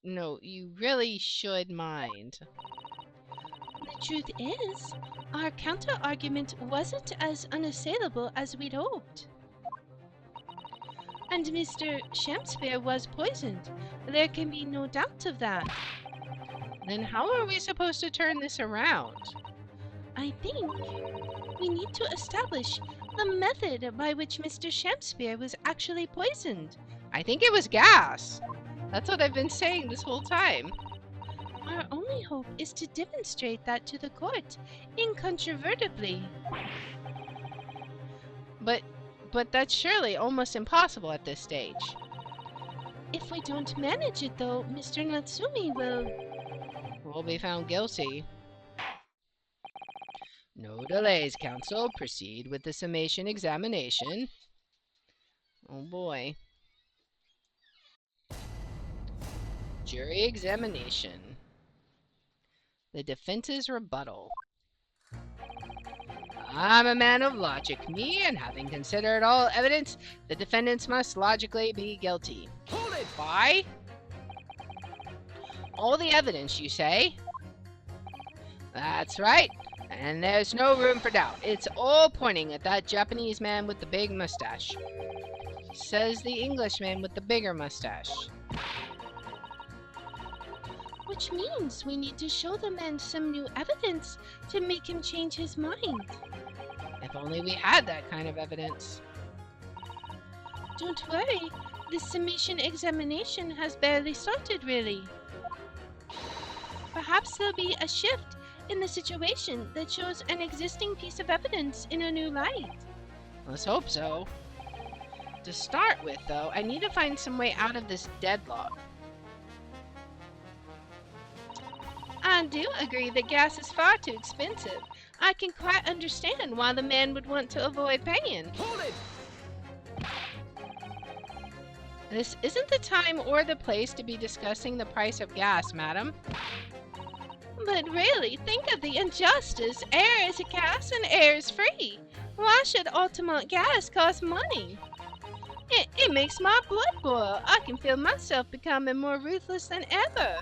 No, you really should mind. The truth is, our counter-argument wasn't as unassailable as we'd hoped. And Mr. Shakespeare was poisoned. There can be no doubt of that. Then how are we supposed to turn this around? I think we need to establish the method by which Mr. Shakespeare was actually poisoned. I think it was gas. That's what I've been saying this whole time. Our only hope is to demonstrate that to the court, incontrovertibly. But that's surely almost impossible at this stage. If we don't manage it, though, Mr. Natsumi will be found guilty. No delays, counsel. Proceed with the summation examination. Oh boy. Jury examination. The defense's rebuttal. I'm a man of logic, me, and having considered all evidence, the defendants must logically be guilty. Hold it! Why? All the evidence, you say? That's right, and there's no room for doubt. It's all pointing at that Japanese man with the big mustache. Says the Englishman with the bigger mustache. Which means we need to show the man some new evidence to make him change his mind. If only we had that kind of evidence. Don't worry, the summation examination has barely started, really. Perhaps there'll be a shift in the situation that shows an existing piece of evidence in a new light. Let's hope so. To start with, though, I need to find some way out of this deadlock. I do agree that gas is far too expensive. I can quite understand why the man would want to avoid paying. Hold it! This isn't the time or the place to be discussing the price of gas, madam. But really, think of the injustice. Air is gas and air is free. Why should Altamont gas cost money? It makes my blood boil. I can feel myself becoming more ruthless than ever.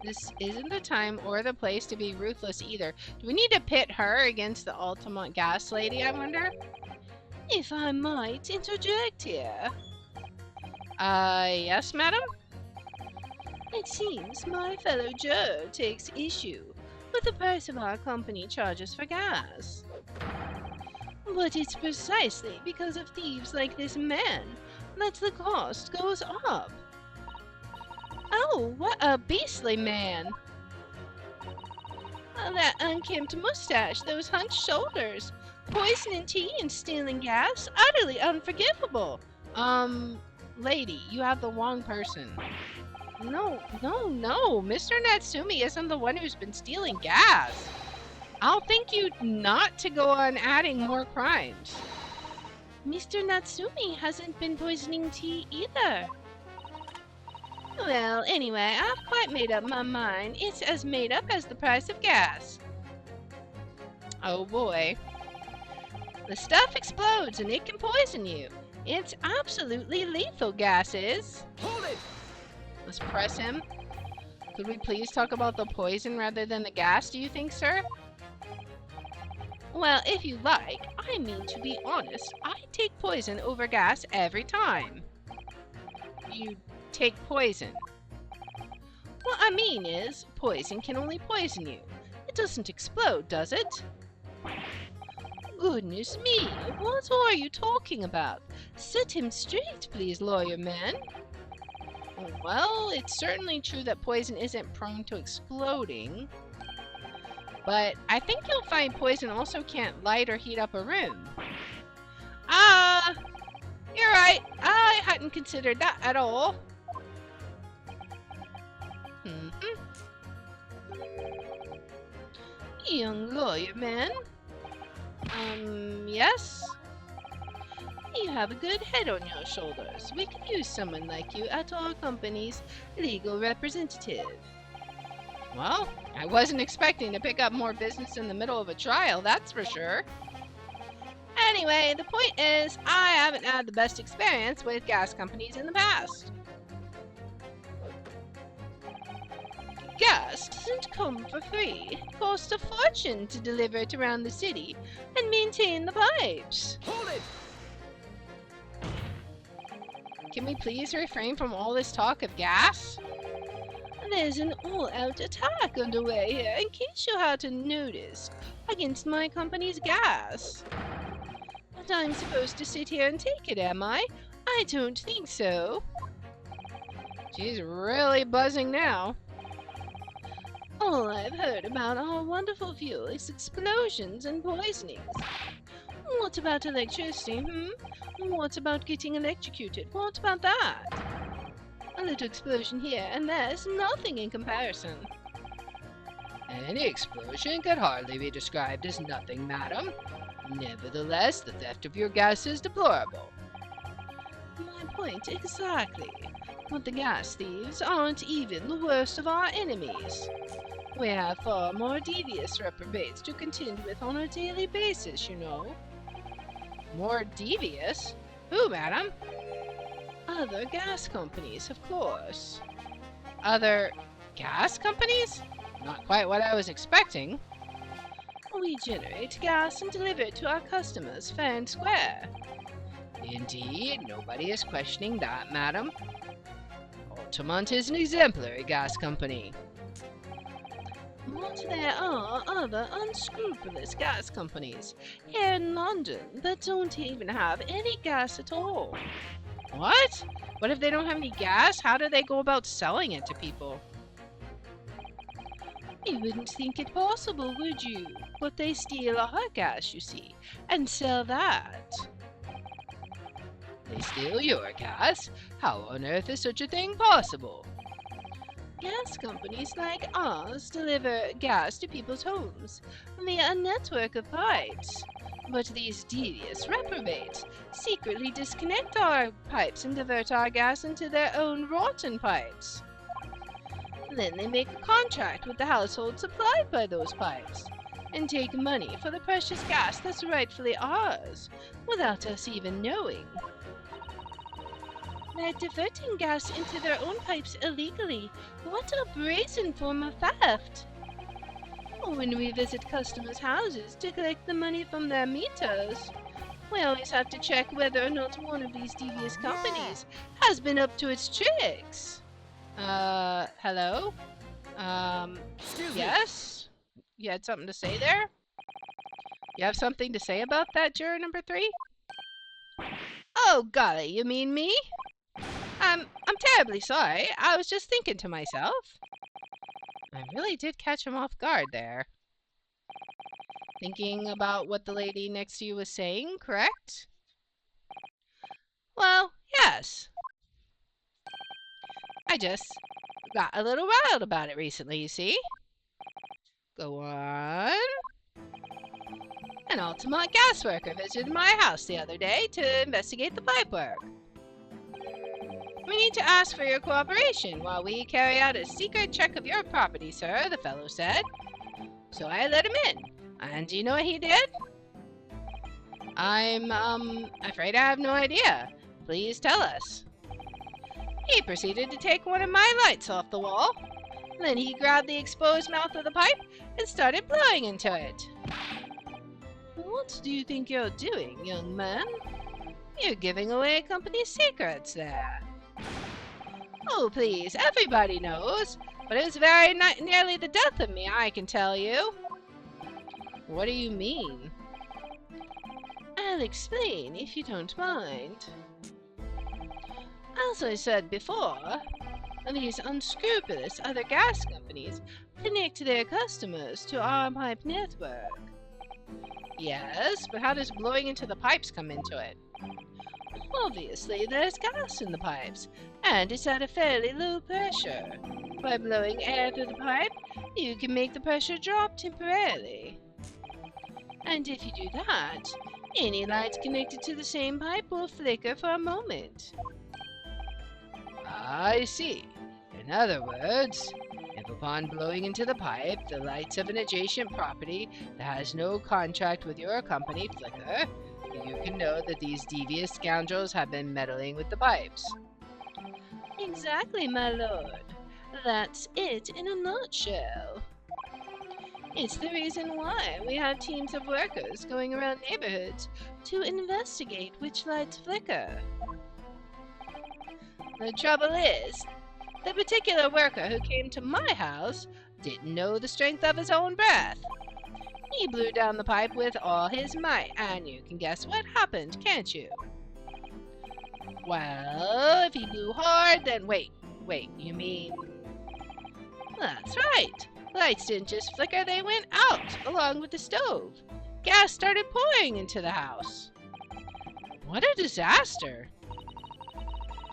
This isn't the time or the place to be ruthless either. Do we need to pit her against the Altamont gas lady, I wonder? If I might interject here. Yes, madam? It seems my fellow Joe takes issue with the price of our company charges for gas. But it's precisely because of thieves like this man that the cost goes up. Oh, what a beastly man! That unkempt mustache, those hunched shoulders, poisoning tea and stealing gas, utterly unforgivable. Lady, you have the wrong person. No, Mr. Natsumi isn't the one who's been stealing gas. I'll think you not to go on adding more crimes. Mr. Natsumi hasn't been poisoning tea either. Well, anyway, I've quite made up my mind. It's as made up as the price of gas. Oh boy. The stuff explodes and it can poison you. It's absolutely lethal, gas is. Hold it! Let's press him. Could we please talk about the poison rather than the gas, do you think, sir? Well, if you like, I mean, to be honest, I take poison over gas every time. You take poison. What I mean is, poison can only poison you. It doesn't explode, does it? Goodness me, what are you talking about? Set him straight, please, lawyer man. Well, it's certainly true that poison isn't prone to exploding. But I think you'll find poison also can't light or heat up a room. You're right. I hadn't considered that at all. Young lawyer man. Yes? You have a good head on your shoulders. We could use someone like you at our company's legal representative. Well, I wasn't expecting to pick up more business in the middle of a trial, that's for sure. Anyway, the point is, I haven't had the best experience with gas companies in the past. Gas doesn't come for free. It costs a fortune to deliver it around the city and maintain the pipes. Hold it! Can we please refrain from all this talk of gas? There's an all-out attack underway here, in case you hadn't noticed, against my company's gas. But I'm supposed to sit here and take it, am I? I don't think so. She's really buzzing now. All I've heard about our wonderful fuel is explosions and poisonings. What about electricity, What about getting electrocuted? What about that? A little explosion here and there's nothing in comparison. Any explosion could hardly be described as nothing, madam. Nevertheless, the theft of your gas is deplorable. My point exactly. But the gas thieves aren't even the worst of our enemies. We have far more devious reprobates to contend with on a daily basis, you know. More devious? Who, madam? Other gas companies, of course. Other gas companies? Not quite what I was expecting. We generate gas and deliver it to our customers fair and square. Indeed, nobody is questioning that, madam. Altamont is an exemplary gas company. But there are other unscrupulous gas companies here in London that don't even have any gas at all. What? What if they don't have any gas? How do they go about selling it to people? You wouldn't think it possible, would you? But they steal our gas, you see, and sell that. They steal your gas? How on earth is such a thing possible? Gas companies like ours deliver gas to people's homes via a network of pipes. But these devious reprobates secretly disconnect our pipes and divert our gas into their own rotten pipes. Then they make a contract with the household supplied by those pipes and take money for the precious gas that's rightfully ours without us even knowing. They're diverting gas into their own pipes illegally. What a brazen form of theft! When we visit customers' houses to collect the money from their meters, we always have to check whether or not one of these devious companies has been up to its tricks. Hello? Excuse me. Yes? You had something to say there? You have something to say about that, juror number 3? Oh, golly, you mean me? I'm terribly sorry. I was just thinking to myself. I really did catch him off guard there. Thinking about what the lady next to you was saying, correct? Well, yes. I just got a little riled about it recently, you see. Go on. An Altamont gas worker visited my house the other day to investigate the pipe work. We need to ask for your cooperation while we carry out a secret check of your property, sir, the fellow said. So I let him in. And do you know what he did? I'm, afraid I have no idea. Please tell us. He proceeded to take one of my lights off the wall. Then he grabbed the exposed mouth of the pipe and started blowing into it. What do you think you're doing, young man? You're giving away company secrets there. Oh, please, everybody knows. But it was very nearly the death of me, I can tell you. What do you mean? I'll explain if you don't mind. As I said before, these unscrupulous other gas companies connect their customers to our pipe network. Yes, but how does blowing into the pipes come into it? Obviously, there's gas in the pipes, and it's at a fairly low pressure. By blowing air through the pipe, you can make the pressure drop temporarily. And if you do that, any lights connected to the same pipe will flicker for a moment. I see. In other words, if upon blowing into the pipe, the lights of an adjacent property that has no contract with your company flicker, you can know that these devious scoundrels have been meddling with the pipes. Exactly, my lord. That's it in a nutshell. It's the reason why we have teams of workers going around neighborhoods to investigate which lights flicker. The trouble is, the particular worker who came to my house didn't know the strength of his own breath. He blew down the pipe with all his might, and you can guess what happened, can't you? Well, if he blew hard, then wait, you mean... That's right. Lights didn't just flicker, they went out, along with the stove. Gas started pouring into the house. What a disaster!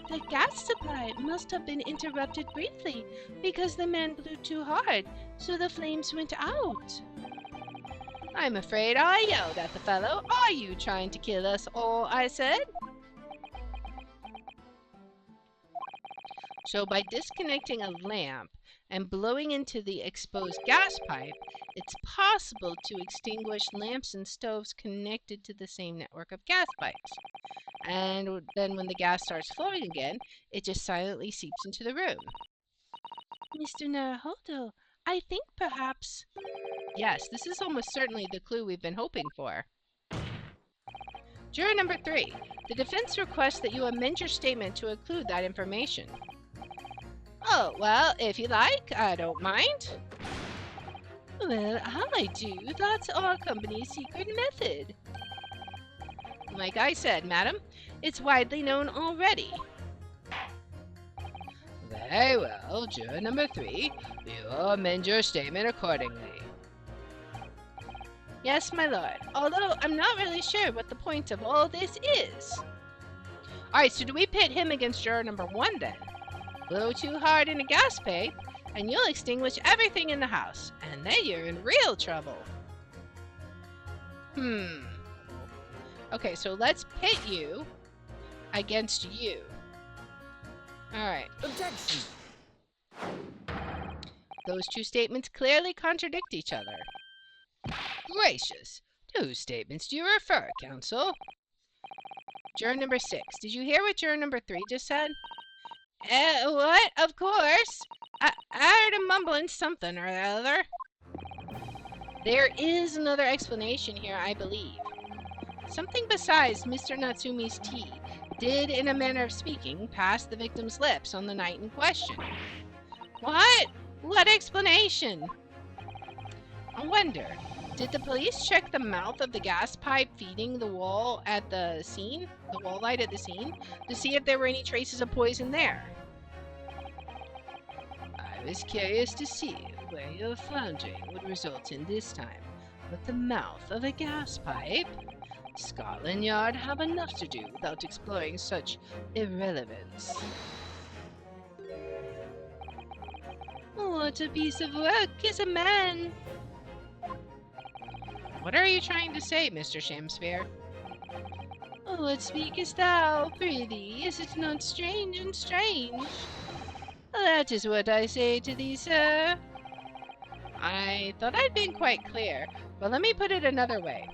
The gas supply must have been interrupted briefly because the man blew too hard, so the flames went out. I'm afraid I yelled at the fellow. Are you trying to kill us all? I said. So by disconnecting a lamp and blowing into the exposed gas pipe, it's possible to extinguish lamps and stoves connected to the same network of gas pipes. And then when the gas starts flowing again, it just silently seeps into the room. Mr. Naruhodo, I think perhaps... Yes, this is almost certainly the clue we've been hoping for. Juror number 3, the defense requests that you amend your statement to include that information. Oh, well, if you like, I don't mind. Well, I do. That's our company's secret method. Like I said, madam, it's widely known already. Very well, juror number 3, you amend your statement accordingly. Yes, my lord, although I'm not really sure what the point of all this is. Alright, so do we pit him against juror number 1 then? Blow too hard in a gas pipe, and you'll extinguish everything in the house. And then you're in real trouble. Okay, so let's pit you against you. Alright. Objection. Those two statements clearly contradict each other. Gracious. To whose statements do you refer, counsel? Juror number 6. Did you hear what juror number 3 just said? What? Of course. I heard him mumbling something or other. There is another explanation here, I believe. Something besides Mr. Natsumi's tea did, in a manner of speaking, pass the victim's lips on the night in question. What? What explanation? I wonder, did the police check the mouth of the gas pipe feeding the wall at the scene, the wall light at the scene, to see if there were any traces of poison there? I was curious to see where your floundering would result in this time. With the mouth of a gas pipe? Scotland Yard have enough to do without exploring such irrelevance. What a piece of work is a man! What are you trying to say, Mr. Shamsphere? What speakest thou, prithee? Is it not strange and strange? That is what I say to thee, sir. I thought I'd been quite clear, but let me put it another way.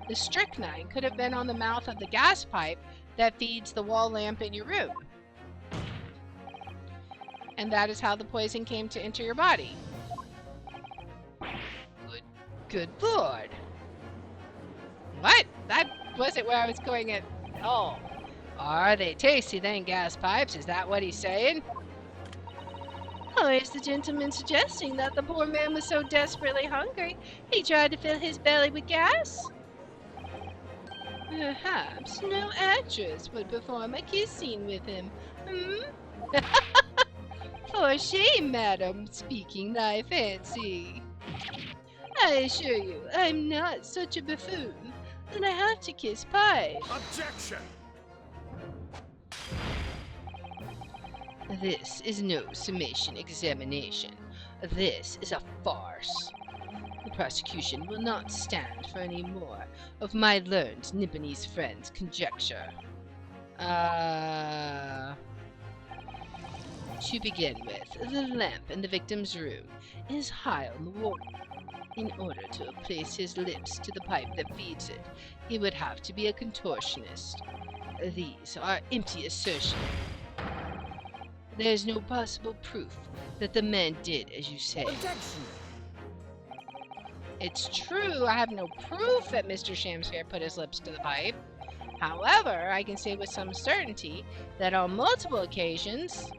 The strychnine could have been on the mouth of the gas pipe that feeds the wall lamp in your room. And that is how the poison came to enter your body. Good lord. What? That wasn't where I was going at all. Are they tasty then, gas pipes? Is that what he's saying? Or is the gentleman suggesting that the poor man was so desperately hungry he tried to fill his belly with gas? Perhaps no actress would perform a kiss scene with him. For shame, madam, speaking thy fancy. I assure you, I'm not such a buffoon that I have to kiss pipe. Objection! This is no summation examination. This is a farce. The prosecution will not stand for any more of my learned Nipponese friend's conjecture. To begin with, the lamp in the victim's room is high on the wall. In order to place his lips to the pipe that feeds it, he would have to be a contortionist. These are empty assertions. There is no possible proof that the man did as you say. Objection. It's true, I have no proof that Mr. Shamsphere put his lips to the pipe. However, I can say with some certainty that on multiple occasions,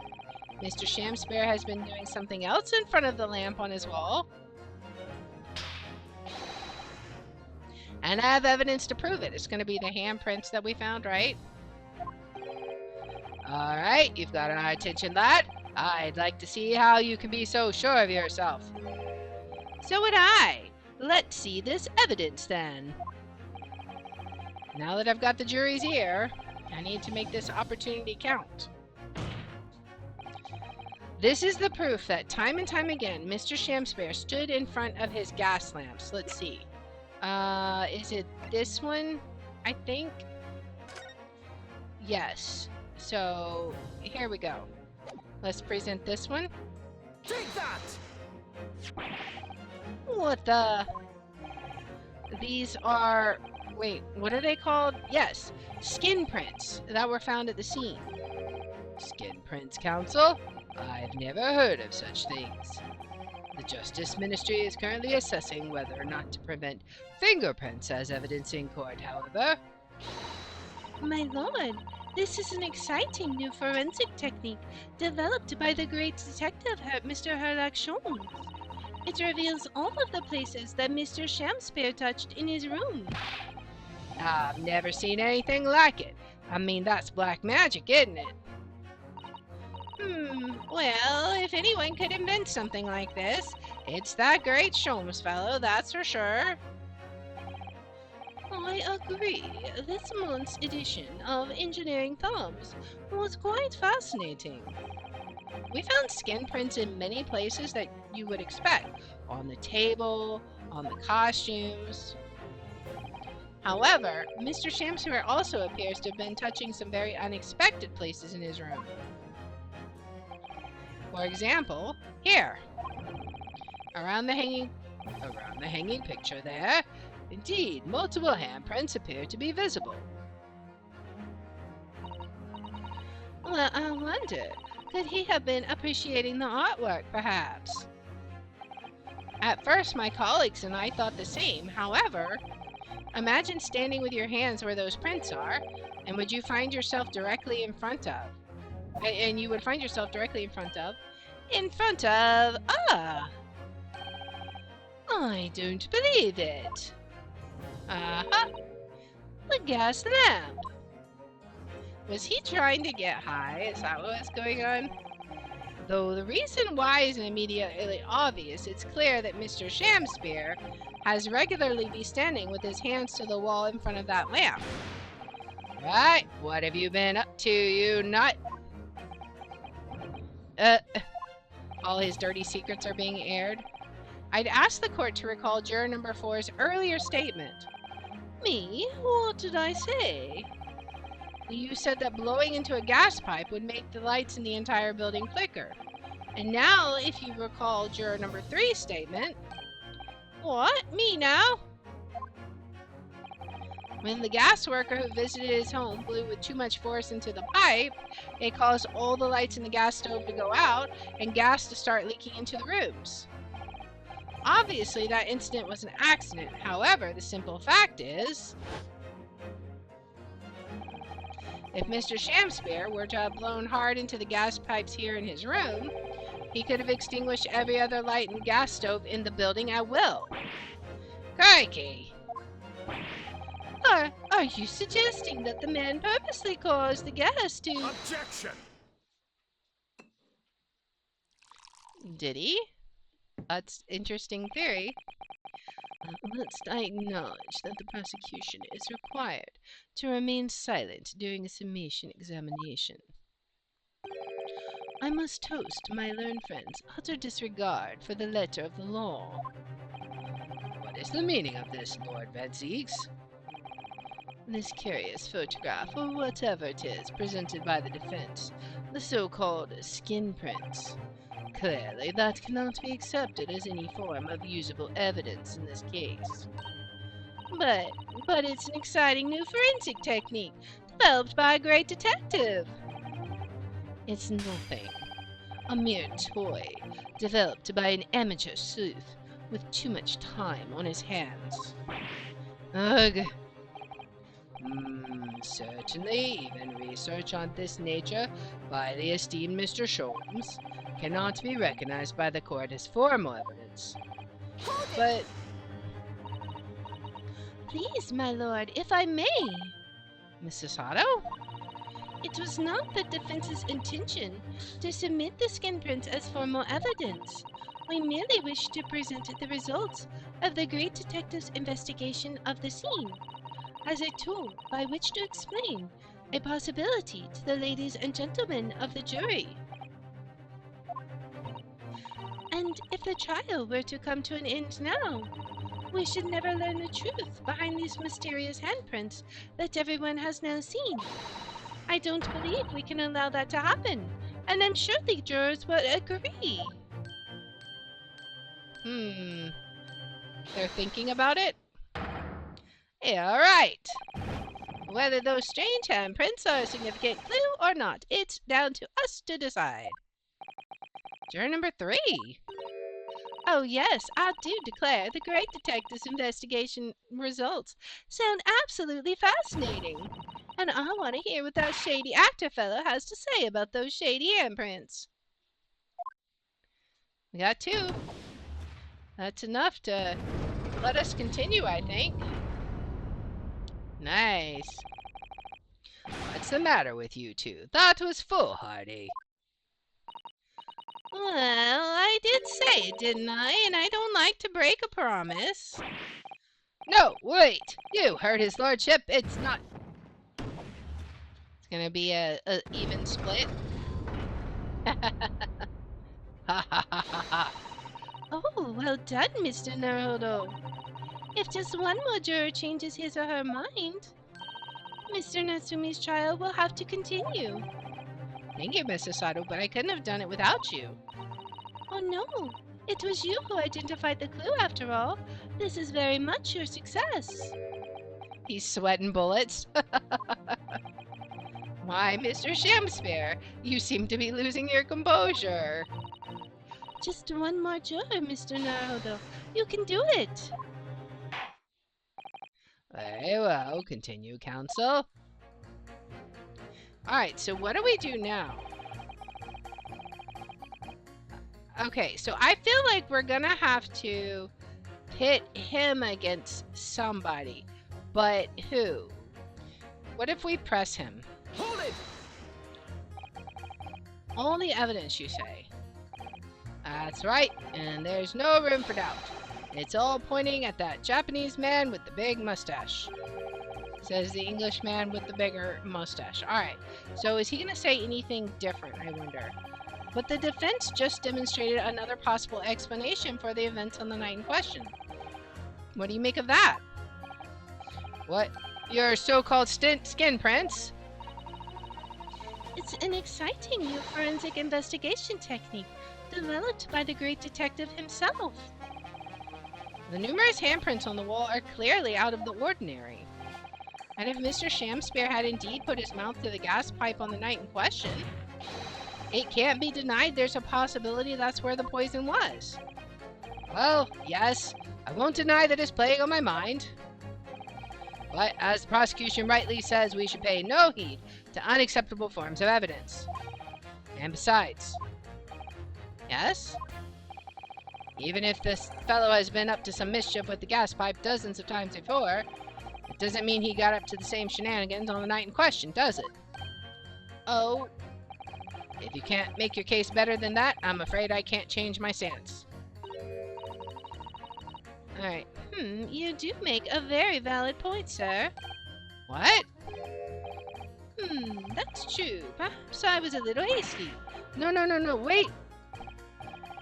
Mr. Shamsphere has been doing something else in front of the lamp on his wall. And I have evidence to prove it. It's going to be the handprints that we found, right? Alright, you've got our attention, lad. I'd like to see how you can be so sure of yourself. So would I. Let's see this evidence, then. Now that I've got the jury's ear, I need to make this opportunity count. This is the proof that time and time again, Mr. Shamsphere stood in front of his gas lamps. Let's see. Is it this one? I think? Yes. So, here we go. Let's present this one. Take that! What the? These are... Wait, what are they called? Yes, skin prints that were found at the scene. Skin prints, counsel? I've never heard of such things. The Justice Ministry is currently assessing whether or not to prevent fingerprints as evidence in court, however. My lord, this is an exciting new forensic technique developed by the great detective Mr. Herlock Sholmes. It reveals all of the places that Mr. Shamsphere touched in his room. I've never seen anything like it. I mean, that's black magic, isn't it? Well, if anyone could invent something like this, it's that great Sholmes fellow, that's for sure. I agree. This month's edition of Engineering Thumbs was quite fascinating. We found skin prints in many places that you would expect. On the table, on the costumes. However, Mr. Shamswear also appears to have been touching some very unexpected places in his room. For example, here. Around the hanging picture there, indeed, multiple handprints appear to be visible. Well, I wonder, could he have been appreciating the artwork, perhaps? At first, my colleagues and I thought the same. However, imagine standing with your hands where those prints are, and would you find yourself directly in front of? And you would find yourself directly in front of, I don't believe it. Uh-huh, the gas lamp. Was he trying to get high? Is that what was going on? Though the reason why isn't immediately obvious, it's clear that Mr. Shamspear has regularly been standing with his hands to the wall in front of that lamp. Right, what have you been up to, you nut? All his dirty secrets are being aired. I'd asked the court to recall juror number 4's earlier statement. Me? What did I say? You said that blowing into a gas pipe would make the lights in the entire building flicker. And now, if you recall juror number 3's statement... What? Me now? When the gas worker who visited his home blew with too much force into the pipe, it caused all the lights in the gas stove to go out and gas to start leaking into the rooms. Obviously, that incident was an accident. However, the simple fact is, if Mr. Shamspear were to have blown hard into the gas pipes here in his room, he could have extinguished every other light and gas stove in the building at will. Crikey! Are you suggesting that the man purposely caused the gas to... Objection! Did he? That's interesting theory. Must I acknowledge that the prosecution is required to remain silent during a summation examination. I must toast my learned friend's utter disregard for the letter of the law. What is the meaning of this, Lord Zieks? This curious photograph, or whatever it is, presented by the defense, the so-called skin prints. Clearly, that cannot be accepted as any form of usable evidence in this case. But it's an exciting new forensic technique, developed by a great detective. It's nothing. A mere toy, developed by an amateur sleuth with too much time on his hands. Ugh. Certainly, even research on this nature by the esteemed Mr. Sholmes cannot be recognized by the court as formal evidence. But... Please, my lord, if I may. Mrs. Otto? It was not the defense's intention to submit the skin prints as formal evidence. We merely wished to present the results of the great detective's investigation of the scene as a tool by which to explain a possibility to the ladies and gentlemen of the jury. And if the trial were to come to an end now, we should never learn the truth behind these mysterious handprints that everyone has now seen. I don't believe we can allow that to happen, and I'm sure the jurors would agree. They're thinking about it? Yeah, alright. Whether those strange handprints are a significant clue or not, it's down to us to decide. Juror number 3. Oh yes, I do declare the great detective's investigation results sound absolutely fascinating. And I want to hear what that shady actor fellow has to say about those shady handprints. We got 2. That's enough to let us continue, I think. Nice. What's the matter with you two? That was foolhardy. Well, I did say it, didn't I? And I don't like to break a promise. No, wait! You heard his lordship. It's not... It's gonna be a even split. Ha ha ha ha ha. Oh, well done, Mr. Naruto. If just one more juror changes his or her mind, Mr. Natsumi's trial will have to continue. Thank you, Mrs. Sato, but I couldn't have done it without you. Oh no, it was you who identified the clue after all. This is very much your success. He's sweating bullets. Why, Mr. Shamspare, you seem to be losing your composure. Just one more juror, Mr. Naruto. You can do it. Very well, continue, counsel. Alright, so what do we do now? Okay, so I feel like we're gonna have to pit him against somebody. But who? What if we press him? Hold it! Only evidence, you say? That's right, and there's no room for doubt. It's all pointing at that Japanese man with the big mustache. Says the English man with the bigger mustache. Alright, so is he going to say anything different, I wonder? But the defense just demonstrated another possible explanation for the events on the night in question. What do you make of that? What? Your so-called skin prints? It's an exciting new forensic investigation technique developed by the great detective himself. The numerous handprints on the wall are clearly out of the ordinary. And if Mr. Shamspare had indeed put his mouth to the gas pipe on the night in question, it can't be denied there's a possibility that's where the poison was. Well, yes, I won't deny that it's playing on my mind. But as the prosecution rightly says, we should pay no heed to unacceptable forms of evidence. And besides... Yes? Even if this fellow has been up to some mischief with the gas pipe dozens of times before, it doesn't mean he got up to the same shenanigans on the night in question, does it? Oh, if you can't make your case better than that, I'm afraid I can't change my stance. Alright. You do make a very valid point, sir. What? That's true. Perhaps I was a little hasty. No, wait!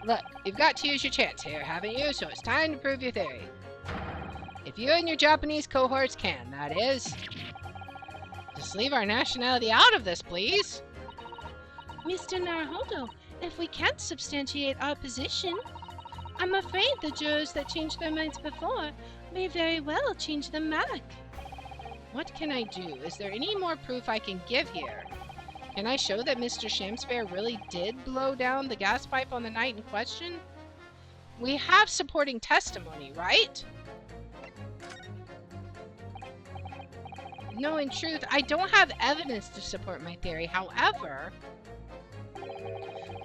Look, you've got to use your chance here, haven't you? So it's time to prove your theory. If you and your Japanese cohorts can, that is. Just leave our nationality out of this, please. Mr. Naruto, if we can't substantiate our position, I'm afraid the jurors that changed their minds before may very well change them back. What can I do? Is there any more proof I can give here? Can I show that Mr. Shamspare really did blow down the gas pipe on the night in question? We have supporting testimony, right? No, in truth, I don't have evidence to support my theory. However,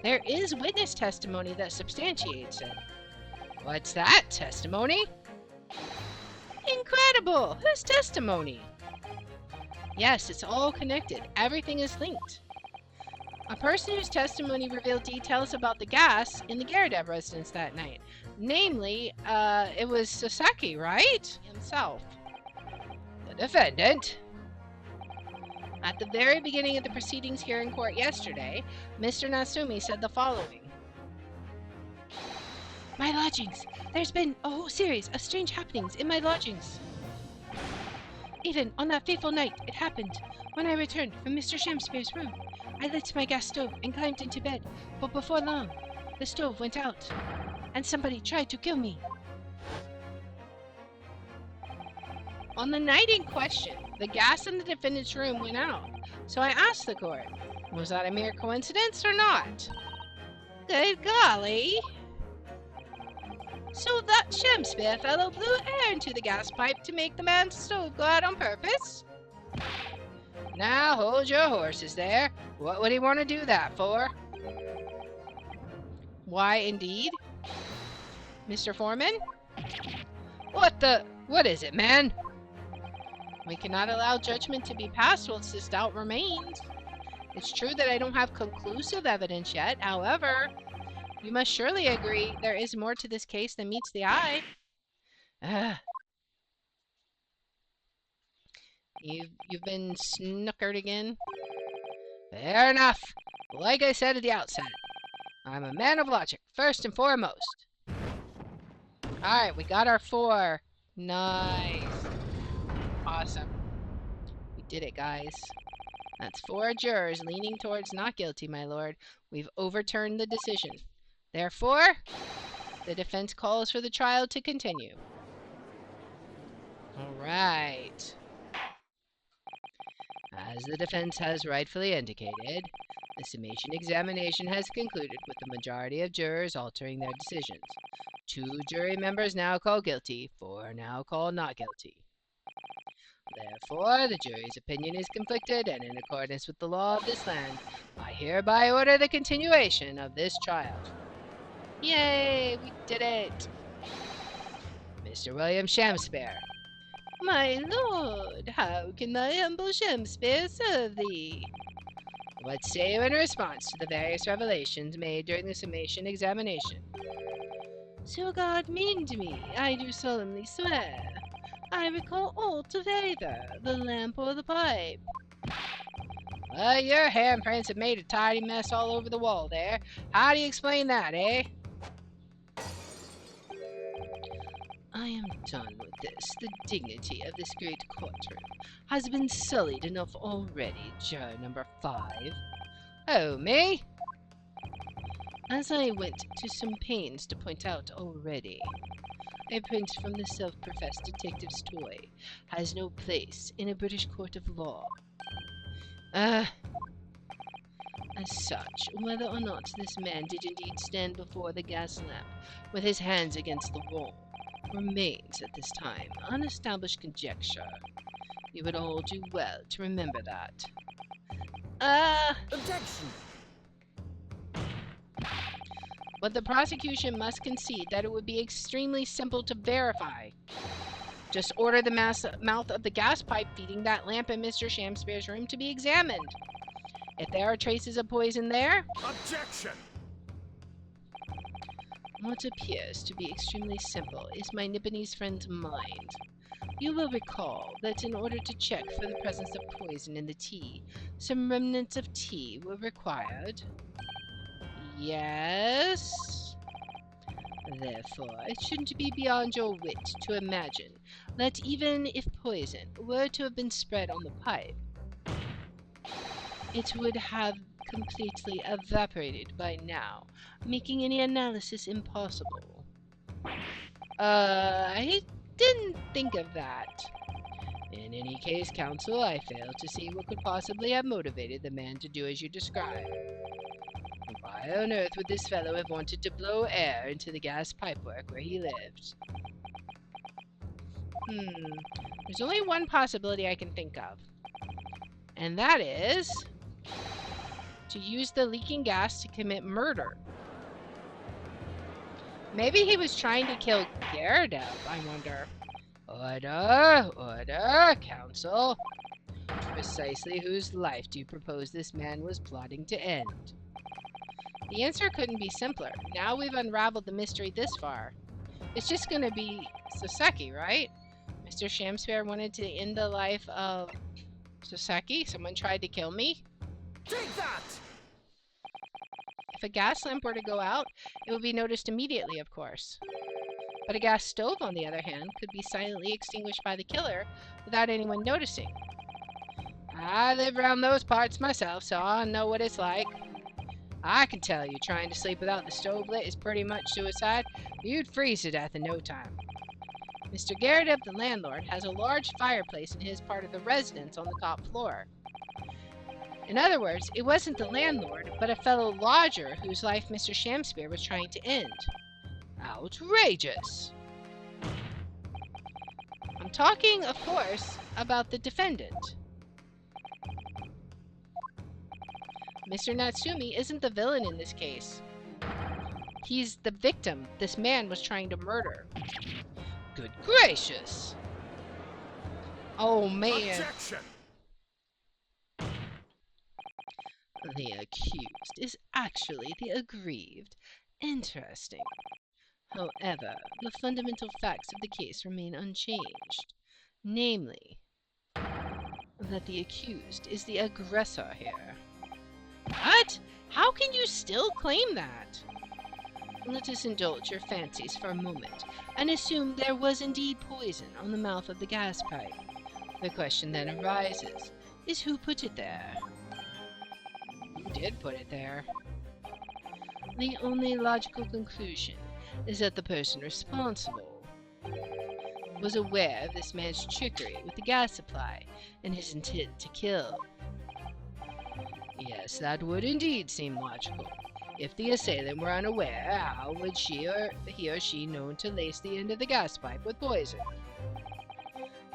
there is witness testimony that substantiates it. What's that? Testimony? Incredible! Whose testimony? Yes, it's all connected. Everything is linked. A person whose testimony revealed details about the gas in the Garadev residence that night. Namely, it was Soseki, right? Himself. The defendant. At the very beginning of the proceedings here in court yesterday, Mr. Natsumi said the following. My lodgings. There's been a whole series of strange happenings in my lodgings. Even on that fateful night, it happened. When I returned from Mr. Shamspare's room, I lit my gas stove and climbed into bed, but before long, the stove went out, and somebody tried to kill me. On the night in question, the gas in the defendant's room went out, so I asked the court, was that a mere coincidence or not? Good golly! So that Shamspare fellow blew air into the gas pipe to make the man's stove go out on purpose? Now hold your horses there. What would he want to do that for? Why, indeed? Mr. Foreman? What is it, man? We cannot allow judgment to be passed whilst this doubt remains. It's true that I don't have conclusive evidence yet, however, you must surely agree there is more to this case than meets the eye. You've been snookered again? Fair enough. Like I said at the outset, I'm a man of logic, first and foremost. Alright, we got our 4. Nice. Awesome. We did it, guys. That's 4 jurors leaning towards not guilty, my lord. We've overturned the decision. Therefore, the defense calls for the trial to continue. Alright. As the defense has rightfully indicated, the summation examination has concluded with the majority of jurors altering their decisions. 2 jury members now call guilty, 4 now call not guilty. Therefore, the jury's opinion is conflicted, and in accordance with the law of this land, I hereby order the continuation of this trial. Yay! We did it! Mr. William Shamspare. My lord, how can thy humble Shamspare serve thee? What say you in response to the various revelations made during the summation examination? So God mean to me, I do solemnly swear. I recall all to favor, the lamp or the pipe. Well, your handprints have made a tidy mess all over the wall there. How do you explain that, eh? I am done with this. The dignity of this great courtroom has been sullied enough already, juror number 5. Oh, me? As I went to some pains to point out already, a print from the self-professed detective's toy has no place in a British court of law. As such, whether or not this man did indeed stand before the gas lamp with his hands against the wall remains at this time unestablished conjecture. You would all do well to remember that. Objection! But the prosecution must concede that it would be extremely simple to verify. Just order the mouth of the gas pipe feeding that lamp in Mr. Shamspare's room to be examined. If there are traces of poison there... Objection! What appears to be extremely simple is my Nipponese friend's mind. You will recall that in order to check for the presence of poison in the tea, some remnants of tea were required. Yes? Therefore, it shouldn't be beyond your wit to imagine that even if poison were to have been spread on the pipe, it would have completely evaporated by now, making any analysis impossible. I didn't think of that. In any case, counsel, I fail to see what could possibly have motivated the man to do as you describe. Why on earth would this fellow have wanted to blow air into the gas pipework where he lived? There's only one possibility I can think of. And that is... to use the leaking gas to commit murder. Maybe he was trying to kill Gyarados, I wonder. Order, counsel. Precisely whose life do you propose this man was plotting to end? The answer couldn't be simpler. Now we've unraveled the mystery this far. It's just gonna be Soseki, right? Mr. Shamspare wanted to end the life of Soseki? Someone tried to kill me? Take that! If a gas lamp were to go out, it would be noticed immediately, of course. But a gas stove, on the other hand, could be silently extinguished by the killer without anyone noticing. I live around those parts myself, so I know what it's like. I can tell you, trying to sleep without the stove lit is pretty much suicide. You'd freeze to death in no time. Mr. Gyarados, the landlord, has a large fireplace in his part of the residence on the top floor. In other words, it wasn't the landlord, but a fellow lodger whose life Mr. Shamspare was trying to end. Outrageous! I'm talking, of course, about the defendant. Mr. Natsumi isn't the villain in this case. He's the victim this man was trying to murder. Good gracious! Oh man! Objection! The accused is actually the aggrieved. Interesting. However, the fundamental facts of the case remain unchanged. Namely, that the accused is the aggressor here. What? How can you still claim that? Let us indulge your fancies for a moment and assume there was indeed poison on the mouth of the gas pipe. The question then arises, is who put it there? Who did put it there? The only logical conclusion is that the person responsible was aware of this man's trickery with the gas supply and his intent to kill. Yes, that would indeed seem logical. If the assailant were unaware, how would he or she known to lace the end of the gas pipe with poison?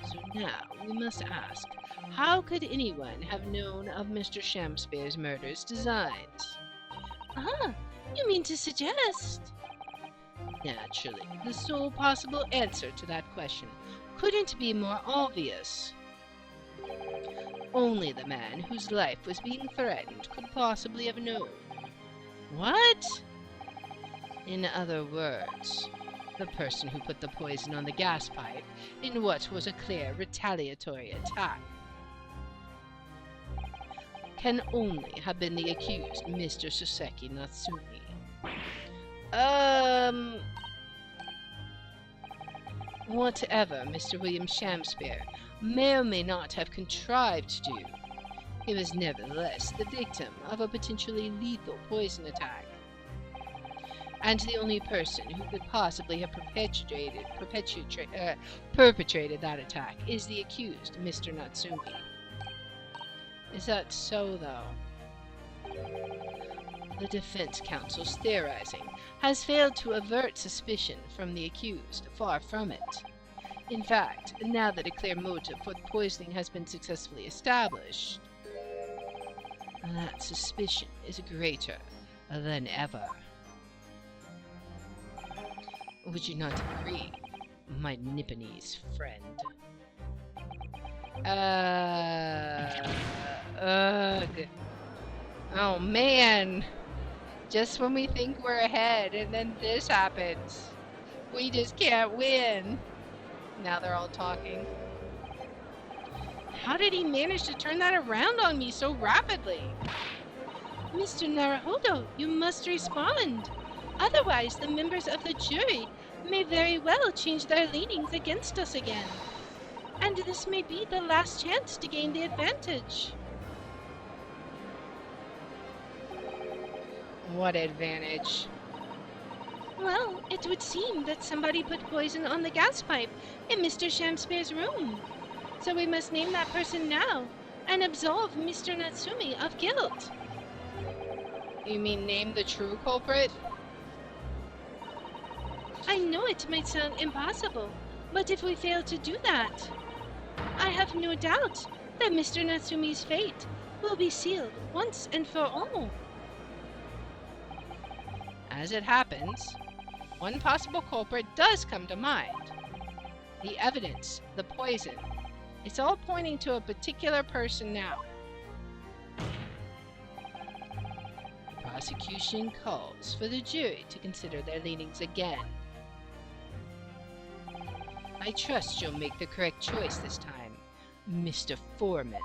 So now we must ask, how could anyone have known of Mr. Shamspeare's murder's designs? Ah, you mean to suggest? Naturally, the sole possible answer to that question couldn't be more obvious. Only the man whose life was being threatened could possibly have known. What? In other words, the person who put the poison on the gas pipe in what was a clear retaliatory attack can only have been the accused, Mr. Soseki Natsumi. Whatever Mr. William Shamspeare may or may not have contrived to do, he was nevertheless the victim of a potentially lethal poison attack. And the only person who could possibly have perpetrated that attack is the accused, Mr. Natsumi. Is that so, though? The defense counsel's theorizing has failed to avert suspicion from the accused, far from it. In fact, now that a clear motive for the poisoning has been successfully established, that suspicion is greater than ever. Would you not agree, my Nipponese friend? Ugh. Oh man! Just when we think we're ahead, and then this happens. We just can't win. Now they're all talking. How did he manage to turn that around on me so rapidly? Mr. Naruhodo, you must respond. Otherwise, the members of the jury may very well change their leanings against us again. And this may be the last chance to gain the advantage. What advantage? Well, it would seem that somebody put poison on the gas pipe in Mr. Shamspeare's room. So we must name that person now and absolve Mr. Natsumi of guilt. You mean name the true culprit? I know it might sound impossible, but if we fail to do that, I have no doubt that Mr. Natsumi's fate will be sealed once and for all. As it happens, one possible culprit does come to mind. The evidence, the poison, it's all pointing to a particular person now. The prosecution calls for the jury to consider their leanings again. I trust you'll make the correct choice this time, Mr. Foreman.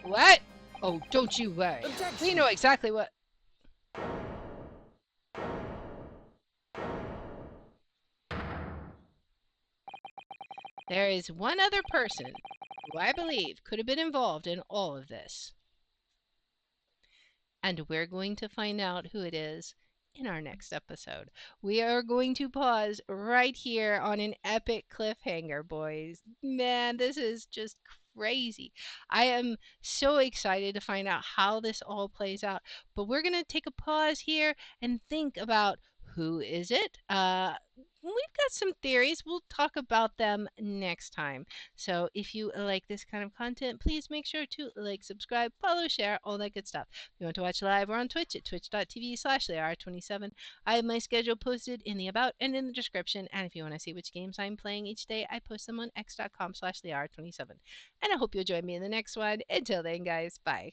What? Oh, don't you worry. We know exactly what... There is one other person who I believe could have been involved in all of this. And we're going to find out who it is in our next episode. We are going to pause right here on an epic cliffhanger, boys. Man, this is just crazy. I am so excited to find out how this all plays out. But we're going to take a pause here and think about who is it? We've got some theories. We'll talk about them next time. So if you like this kind of content, please make sure to like, subscribe, follow, share, all that good stuff. If you want to watch live, we're on Twitch at twitch.tv/LeR27. I have my schedule posted in the about and in the description. And if you want to see which games I'm playing each day, I post them on x.com/LeR27. And I hope you'll join me in the next one. Until then, guys, bye.